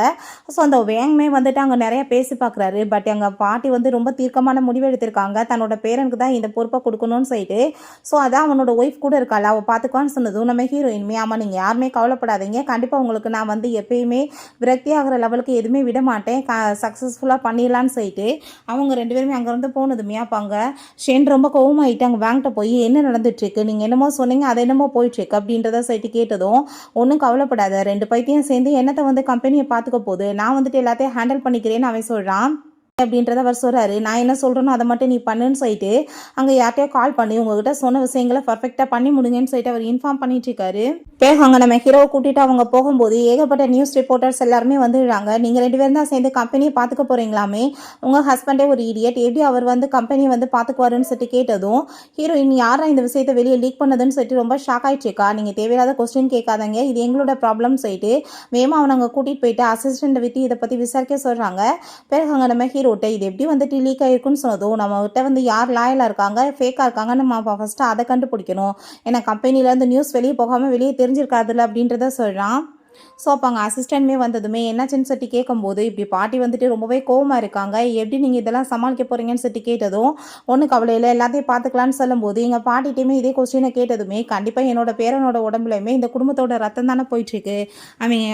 ஸோ அந்த வேங்குமே வந்துட்டு அங்கே நிறைய பேசி பார்க்குறாரு. பட் எங்கள் பாட்டி வந்து ரொம்ப தீர்க்கமான முடிவு எடுத்திருக்காங்க, தன்னோட பேரனுக்கு தான் இந்த பொறுப்பை கொடுக்கணும்னு சொல்லிட்டு. ஸோ அதான் அவனோட ஒய்ஃப் கூட இருக்காள், அவள் பார்த்துக்குவான்னு சொன்னதும் நம்ம ஹீரோயின்மே ஆமாம் நீங்கள் யாருமே கவலைப்படாதீங்க, கண்டிப்பாக உங்களுக்கு நான் வந்து எப்பயுமே விரக்தி ஆகிற லெவலுக்கு எதுவுமே விட மாட்டேன், சக்ஸஸ்ஃபுல்லாக பண்ணிடலான்னு சொல்லிட்டு அவங்க 2 பேருமே அங்கேருந்து போனதுமே அப்போ அங்கே ஷென் ரொம்ப கோவமாயிட்டு அங்கே பேங்க்கிட்ட போய் என்ன நடந்துட்டுருக்கு, நீங்கள் என்னமோ சொன்னீங்க அது என்னமோ போயிட்டுருக்கு அப்படின்றத சொல்லிட்டு கேட்டதும் ஒன்றும் கவலைப்படாத, 2 பைத்தியம் சேர்ந்து என்னத்தை வந்து கம்பெனியை பார்த்துக்க போகுது, நான் வந்துட்டு எல்லாத்தையும் ஹேண்டில் பண்ணிக்கிறேன்னு அவன் சொல்கிறான். அப்படின்றத அவர் சொல்கிறாரு. நான் என்ன சொல்கிறேனோ அதை மட்டும் நீ பண்ணுன்னு சொல்லிட்டு அங்கே யார்ட்டையோ கால் பண்ணி உங்ககிட்ட சொன்ன விஷயங்களை பர்ஃபெக்டாக பண்ணி முடிங்கன்னு சொல்லிட்டு அவர் இன்ஃபார்ம் பண்ணிட்டு இருக்காரு. பிறகு அங்கே நம்ம ஹீரோவை கூட்டிகிட்டு அவங்க போகும்போது ஏகப்பட்ட நியூஸ் ரிப்போர்ட்டர்ஸ் எல்லாருமே வந்துடுறாங்க. நீங்கள் 2 பேரும் தான் சேர்ந்து கம்பெனியை பார்த்துக்க போகிறீங்களாமே, உங்கள் ஹஸ்பண்டே ஒரு இடியட், எப்படி அவர் வந்து கம்பெனியை வந்து பார்த்துக்குவாருன்னு சொல்லிட்டு கேட்டதும் ஹீரோயின் யாரா இந்த விஷயத்தை வெளியே லீக் பண்ணதுன்னு சொல்லிட்டு ரொம்ப ஷாக் ஆகிடுச்சுக்கா, நீங்கள் தேவையில்லாத கொஸ்டின் கேட்காதங்க, இது எங்களோட ப்ராப்ளம் சொல்லிட்டு வேமா அவனை அங்கே கூட்டிகிட்டு போயிட்டு அசிஸ்டண்ட்டை விட்டு இதை பற்றி விசாரிக்க சொல்கிறாங்க. பிறகு அங்கே நம்ம ஹீரோட்ட இது எப்படி வந்துட்டு லீக் ஆகிருக்குன்னு சொன்னதும் நம்மகிட்ட வந்து யார் லாயலாக இருக்காங்க ஃபேக்காக இருக்காங்க நம்ம ஃபஸ்ட்டு அதை கண்டுபிடிக்கணும், ஏன்னா கம்பெனிலேருந்து நியூஸ் வெளியே போகாமல் வெளியே தெரிஞ்சிருக்காதுல்ல அப்படின்றத சொல்கிறான். ஸோ அப்போ அங்கே அசிஸ்டன்ட்மே வந்ததுமே என்னாச்சுன்னு சொல்லி கேட்கும்போது இப்படி பாட்டி வந்துட்டு ரொம்பவே கோவமாக இருக்காங்க, எப்படி நீங்கள் இதெல்லாம் சமாளிக்க போகிறீங்கன்னு சொல்லி கேட்டதும் ஒன்றும் கவலை இல்லை எல்லாத்தையும் பார்த்துக்கலான்னு சொல்லும்போது எங்கள் பாட்டிகிட்டையுமே இதே கொஸ்டினை கேட்டதுமே கண்டிப்பாக என்னோட பேரனோட உடம்புலையுமே இந்த குடும்பத்தோட ரத்தம் தானே போயிட்டுருக்கு,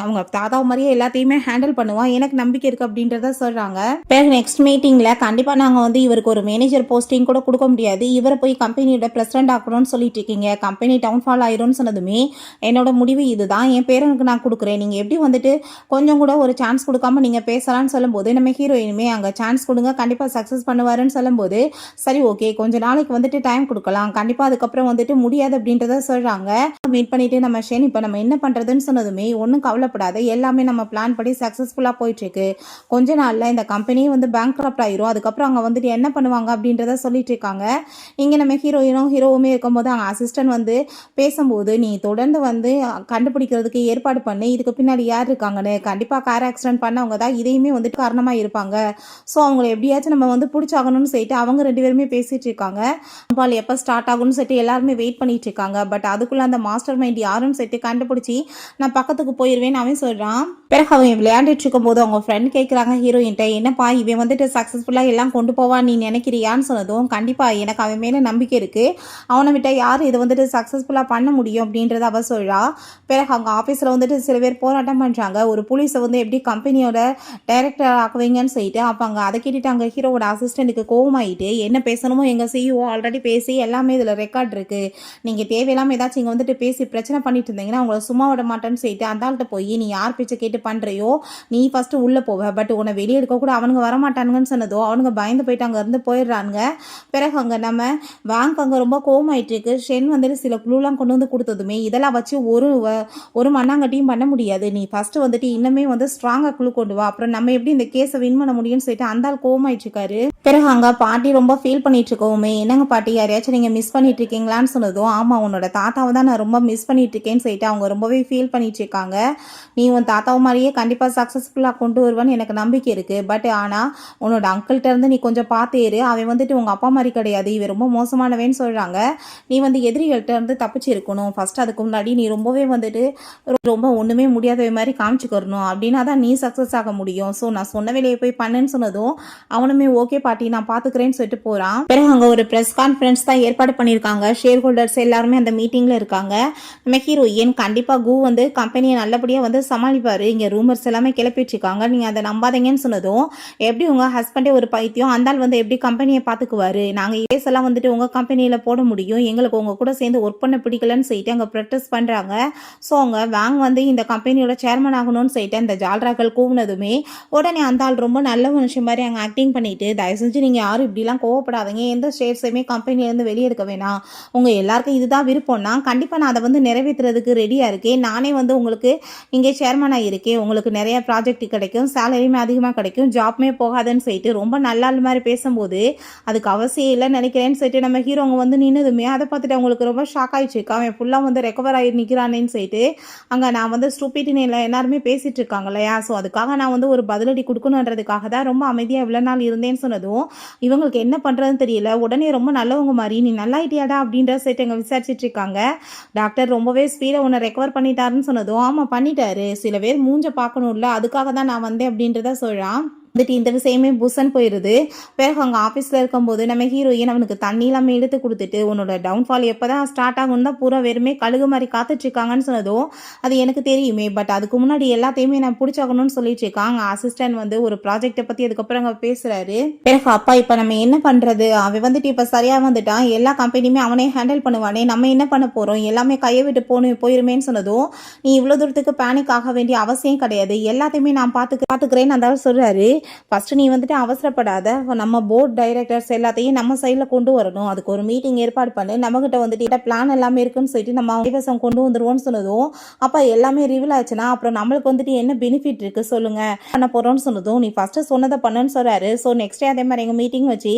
அவங்க தாத்தா மாதிரியே எல்லாத்தையுமே ஹேண்டில் பண்ணுவான், எனக்கு நம்பிக்கை இருக்குது அப்படின்றத சொல்கிறாங்க. பிறகு நெக்ஸ்ட் மீட்டிங்கில் கண்டிப்பாக நாங்கள் வந்து இவருக்கு ஒரு மேனேஜர் போஸ்டிங் கூட கொடுக்க முடியாது, இவரை போய் கம்பெனியோட பிரசிடென்ட் ஆக்கணும்னு சொல்லிட்டு இருக்கீங்க, கம்பெனி டவுன்ஃபால் ஆயிரும்னு சொன்னதுமே என்னோட முடிவு இதுதான், என் பேரனுக்கு நான் கொடுக்குறேன், நீங்கள் எப்படி வந்துட்டு கொஞ்சம் கூட ஒரு சான்ஸ் கொடுக்காம நீங்கள் பேசலான்னு சொல்லும்போது நம்ம ஹீரோயினுமே அங்கே சான்ஸ் கொடுங்க கண்டிப்பாக சக்ஸஸ் பண்ணுவாருன்னு சொல்லும்போது சரி ஓகே கொஞ்ச நாளைக்கு வந்துட்டு டைம் கொடுக்கலாம், கண்டிப்பாக அதுக்கப்புறம் வந்துட்டு முடியாது அப்படின்றத சொல்கிறாங்க. மீட் பண்ணிட்டு நம்ம ஷென் இப்போ நம்ம என்ன பண்ணுறதுன்னு சொன்னதுமே ஒன்றும் கவலைப்படாத, எல்லாமே நம்ம பிளான் படி சக்ஸஸ்ஃபுல்லாக போயிட்டுருக்கு, கொஞ்ச நாளில் இந்த கம்பெனியே வந்து பேங்க்ரப்ட் ஆயிரும், அதுக்கப்புறம் அங்கே வந்துட்டு என்ன பண்ணுவாங்க அப்படின்றத சொல்லிட்டு இருக்காங்க. இங்கே நம்ம ஹீரோவுமே இருக்கும்போது அங்கே அசிஸ்டன்ட் வந்து பேசும்போது நீ தொடர்ந்து வந்து கண்டுபிடிக்கிறதுக்கு ஏற்பாடு பண்ணி இதுக்கு பின்னாடி யார் இருக்காங்கன்னு, கண்டிப்பாக கார் ஆக்சிடென்ட் பண்ணவங்க தான் இதையுமே வந்துட்டு காரணமாக இருப்பாங்க, ஸோ அவங்கள எப்படியாச்சும் நம்ம வந்து பிடிச்சாகணும்னு சொல்லிட்டு அவங்க 2 பேருமே பேசிகிட்டு இருக்காங்க. பால் எப்போ ஸ்டார்ட் ஆகும்னு சொல்லிட்டு எல்லாருமே வெயிட் பண்ணிட்டு இருக்காங்க. பட் அதுக்குள்ளே அந்த மாஸ்டர் மைண்ட் யாருன்னு சொல்லிட்டு கண்டுபிடிச்சி நான் பக்கத்துக்கு போயிடுவேன்னு அவன் சொல்கிறான். பிறகு அவன் விளையாண்டுட்டு இருக்கும் போது அவங்க ஃப்ரெண்ட் கேட்குறாங்க ஹீரோயின்ட்ட என்னப்பா இவன் வந்துட்டு சக்ஸஸ்ஃபுல்லாக எல்லாம் கொண்டு போவான் நீ நினைக்கிறியான்னு சொன்னதும் கண்டிப்பாக எனக்கு அவன் மேலே நம்பிக்கை இருக்குது, அவனை விட்டால் யார் இதை வந்துட்டு சக்ஸஸ்ஃபுல்லாக பண்ண முடியும் அப்படின்றத அவ சொல்கிறா. பிறகு அவங்க ஆஃபீஸில் வந்துட்டு சில பேர் போராட்டம் பண்ணுறாங்க, ஒரு போலீஸை வந்து எப்படி கம்பெனியோட டைரக்டர் ஆக்குவீங்கன்னு சொல்லிட்டு. அப்போ அங்கே அதை கேட்டுட்டு அங்கே ஹீரோவோட அசிஸ்டண்ட்டுக்கு கோவமாயிட்டு என்ன பேசணுமோ எங்கள் சிஇஓ ஆல்ரெடி பேசி எல்லாமே இதில் ரெக்கார்ட் இருக்குது, நீங்கள் தேவையில்லாமல் ஏதாச்சும் இங்கே வந்துட்டு பேசி பிரச்சனை பண்ணிட்டு இருந்தீங்கன்னா உங்களை சும்மா விட மாட்டேன்னு சொல்லிட்டு அந்த ஆள்கிட்ட போய் நீ யார் பேச்சை கேட்டு பண்ணுறியோ நீ ஃபஸ்ட்டு உள்ளே போவ, பட் உன்னை வெளியே எடுக்க கூட அவனுங்க வரமாட்டானுங்கன்னு சொன்னதோ அவனுங்க பயந்து போயிட்டு அங்கேருந்து போயிடுறாங்க. பிறகு அங்கே நம்ம வாங்க அங்கே ரொம்ப கோவமாயிட்டு இருக்கு. ஷென் வந்துட்டு சில குழுலாம் கொண்டு வந்து கொடுத்ததுமே இதெல்லாம் வச்சு ஒரு மண்ணாங்கட்டியும் பண்ண முடியாது, நீ ஃபஸ்ட்டு வந்துட்டு இன்னமே வந்து ஸ்ட்ராங்காக குழு கொண்டு வா, அப்புறம் நம்ம எப்படி இந்த கேஸை வின் பண்ண முடியும்னு சொல்லிட்டு அந்த ஆள் கோவமாயிட்டு இருக்காரு. பிறகு அங்கே பாட்டி ரொம்ப ஃபீல் பண்ணிட்டு இருக்கோமே என்னங்க பாட்டி யாரையாச்சும் நீங்கள் மிஸ் பண்ணிட்டு இருக்கீங்களான்னு சொன்னதும் ஆமாம் உன்னோட தாத்தாவை தான் நான் ரொம்ப மிஸ் பண்ணிட்டு இருக்கேன்னு சொல்லிட்டு அவங்க ரொம்பவே ஃபீல் பண்ணிட்டு இருக்காங்க. நீ உன் தாத்தாவை மாதிரியே கண்டிப்பாக சக்ஸஸ்ஃபுல்லாக கொண்டு வருவான்னு எனக்கு நம்பிக்கை இருக்குது, பட் ஆனால் உன்னோட அங்கிள்கிட்ட இருந்து நீ கொஞ்சம் பார்த்தேரு, அவன் வந்துட்டு உங்கள் அப்பா மாதிரி கிடையாது, இவன் ரொம்ப மோசமானவேன்னு சொல்கிறாங்க, நீ வந்து எதிரிகள்கிட்ட இருந்து தப்பிச்சிருக்கணும், ஃபஸ்ட் அதுக்கு முன்னாடி நீ ரொம்பவே வந்துட்டு ரொம்ப ஒன்றுமே முடியாத மாதிரி காமிச்சுக்கணும், அப்படின்னா தான் நீ சக்ஸஸ் ஆக முடியும், ஸோ நான் சொன்ன வேலையை போய் பண்ணுன்னு சொன்னதும் அவனுமே ஓகே பாட்டி நான் பார்த்துக்கிறேன்னு சொல்லிட்டு போகிறான். பிறகு அங்கே ஒரு ப்ரெஸ் கான்ஃபரன்ஸ் தான் ஏற்பாடு பண்ணியிருக்காங்க, ஷேர் ஹோல்டர்ஸ் எல்லாருமே அந்த மீட்டிங்கில் இருக்காங்க. நம்ம ஹீரோயின் கண்டிப்பாக கூ வந்து கம்பெனியை நல்லபடியாக வந்து சமாளிப்பார், இங்கே ரூமர்ஸ் எல்லாமே கிளப்பிட்டு இருக்காங்க, நீங்கள் அதை நம்பாதீங்கன்னு சொன்னதும் எப்படி உங்கள் ஹஸ்பண்டே ஒரு பைத்தியம் அந்தால் வந்து எப்படி கம்பெனியை பார்த்துக்குவார், நாங்கள் ஏஸ் எல்லாம் வந்துட்டு உங்கள் கம்பெனியில் போட முடியும், எங்களுக்கு உங்கள் கூட சேர்ந்து ஒர்க் பண்ண பிடிக்கலன்னு சொல்லிட்டு அங்கே ப்ரொட்டஸ்ட் பண்ணுறாங்க. ஸோ அவங்க வாங்க வந்து இந்த கம்பெனியோட சேர்மன் ஆகணும்னு சொல்லிட்டு அந்த ஜால்ராக்கள் கூவுனதுமே உடனே அந்த ஆள் ரொம்ப நல்ல மனுஷன் மாதிரி அங்கே ஆக்டிங் பண்ணிட்டு தயவு செஞ்சு நீங்கள் யாரும் இப்படிலாம் கோவப்படாதீங்க, எந்த ஷேர்ஸையுமே கம்பெனிலேருந்து வெளியே எடுக்க வேணாம், உங்கள் எல்லாருக்கும் இதுதான் விருப்பம்னா கண்டிப்பாக நான் அதை வந்து நிறைவேற்றுறதுக்கு ரெடியாக இருக்கேன், நானே வந்து உங்களுக்கு இங்கே சேர்மனாக இருக்கேன், உங்களுக்கு நிறைய ப்ராஜெக்ட் கிடைக்கும், சேலரியுமே அதிகமாக கிடைக்கும், ஜாப்மே போகாதுன்னு சொல்லிட்டு ரொம்ப நல்லா மாதிரி பேசும்போது அதுக்கு அவசியம் இல்லைன்னு நினைக்கிறேன்னு சொல்லிட்டு நம்ம ஹீரோங்க வந்து நின்னதுமே அதை பார்த்துட்டு அவங்களுக்கு ரொம்ப ஷாக் ஆகிடுச்சு, அவன் ஃபுல்லாக வந்து ரெக்கவர் ஆகி நிற்கிறானேன்னு சொல்லிட்டு அங்கே நான் வந்து ஸ்டூபிட்னு எல்லாருமே பேசிட்டு இருக்காங்க இல்லையா? ஸோ அதுக்காக நான் வந்து ஒரு பதிலடி குடுக்கணுன்றதுக்காக தான் ரொம்ப அமைதியா இவ்வளோ நாள் இருந்தேன்னு சொன்னதும், இவங்களுக்கு என்ன பண்றதுன்னு தெரியல. உடனே ரொம்ப நல்லவங்க மாரி, "நீ நல்லாயிட்டியாடா?" அப்படின்ற இங்க விசாரிச்சுட்டு இருக்காங்க. டாக்டர் ரொம்பவே ஸ்பீடா உன்ன ரெக்கவர் பண்ணிட்டாருன்னு சொன்னதும், "ஆமா பண்ணிட்டாரு. சில பேர் மூஞ்ச பார்க்கணும்ல, அதுக்காக தான் நான் வந்தேன்." அப்படின்றத சொல்றான். வந்துட்டு இந்த விஷயமே புஸ்ன்னு போயிடுது. பிறகு அங்கே ஆஃபீஸில் இருக்கும்போது நம்ம ஹீரோயின் அவனுக்கு தண்ணி இல்லாமல் எடுத்து கொடுத்துட்டு, உன்னோட டவுன்ஃபால் எப்போ தான் ஸ்டார்ட் ஆகும்னு தான் பூரா வெறுமே கழுகு மாதிரி காத்துட்ருக்காங்கன்னு சொன்னதும், அது எனக்கு தெரியுமே, பட் அதுக்கு முன்னாடி எல்லாத்தையுமே நான் பிடிச்சாகணும்னு சொல்லிட்டு இருக்கான். அங்கே அசிஸ்டன்ட் வந்து ஒரு ப்ராஜெக்டை பற்றி அதுக்கப்புறம் அங்கே பேசுகிறாரு. பிறகு அப்பா இப்போ நம்ம என்ன பண்ணுறது, அவன் வந்துட்டு இப்போ சரியாக வந்துட்டான், எல்லா கம்பெனியுமே அவனே ஹேண்டில் பண்ணுவானே, நம்ம என்ன பண்ண போகிறோம், எல்லாமே கையை விட்டு போயிருமேன்னு சொன்னதும், நீ இவ்வளோ தூரத்துக்கு பேனிக் ஆக வேண்டிய அவசியம் கிடையாது, எல்லாத்தையுமே நான் பார்த்துக்கிறேன்னு அந்த சொல்கிறாரு. ஃபஸ்ட்டு நீ வந்துட்டு அவசரப்படாத, நம்ம போர்ட் டைரக்டர்ஸ் எல்லாத்தையும் நம்ம சைடில் கொண்டு வரணும், அதுக்கு ஒரு மீட்டிங் ஏற்பாடு பண்ணு, நம்மகிட்ட வந்துட்டு பிளான் எல்லாமே இருக்குன்னு சொல்லிட்டு நம்ம கைவசம் கொண்டு வந்துடுவோம்னு சொன்னதும், அப்போ எல்லாமே ரிவீல் ஆச்சுன்னா அப்புறம் நம்மளுக்கு வந்துட்டு என்ன பெனிஃபிட் இருக்குது சொல்லுங்கள் பண்ண போகிறோன்னு சொன்னதும், நீ ஃபஸ்ட்டு சொன்னதை பண்ணுன்னு சொல்கிறாரு. ஸோ நெக்ஸ்ட் டே அதே மாதிரி எங்கள் மீட்டிங் வச்சு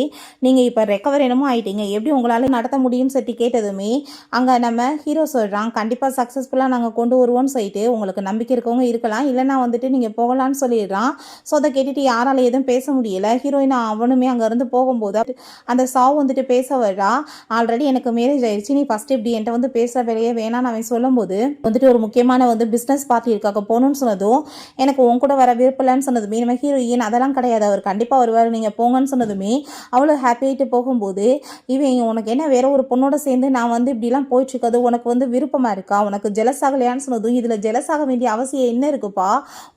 நீங்கள் இப்போ ரெக்கவர் என்னமோ ஆகிட்டீங்க, எப்படி உங்களால் நடத்த முடியும்னு சொல்லிட்டு கேட்டதுமே அங்கே நம்ம ஹீரோ சொல்கிறான், கண்டிப்பாக சக்ஸஸ்ஃபுல்லாக நாங்கள் கொண்டு வருவோம்னு சொல்லிட்டு உங்களுக்கு நம்பிக்கை இருக்கவங்க இருக்கலாம், இல்லைன்னா வந்துட்டு நீங்கள் போகலான்னு சொல்லிடுறான். ஸோ அதை கேட்டுட்டு யாரால எதுவும் பேச முடியல. ஹீரோயின் அவனுமே அங்கேருந்து போகும்போது அந்த சாவ் வந்துட்டு பேச வர்றா. ஆல்ரெடி எனக்கு மேரேஜ் ஆயிடுச்சு, நீ ஃபஸ்ட்டு இப்படி என்கிட்ட வந்து பேசுகிற வேலையே வேணான்னு அவன் சொல்லும்போது வந்துட்டு ஒரு முக்கியமான வந்து பிஸ்னஸ் பார்ட்டி இருக்காக்க போகணும்னு சொன்னதும், எனக்கு உன் கூட வர விருப்பலன்னு சொன்னதுமே நம்ம ஹீரோயின் அதெல்லாம் கிடையாது, அவர் கண்டிப்பாக வருவார், நீங்கள் போங்கன்னு சொன்னதுமே அவ்வளோ ஹாப்பியாகிட்டு போகும்போது, இவன் உனக்கு என்ன வேற ஒரு பொண்ணோட சேர்ந்து நான் வந்து இப்படிலாம் போயிட்டுருக்கிறது உனக்கு வந்து விருப்பமாக இருக்கா, உனக்கு ஜெலஸ் ஆகலையான்னு சொன்னதும், இதில் ஜெலஸ் ஆக வேண்டிய அவசியம் என்ன இருக்குப்பா,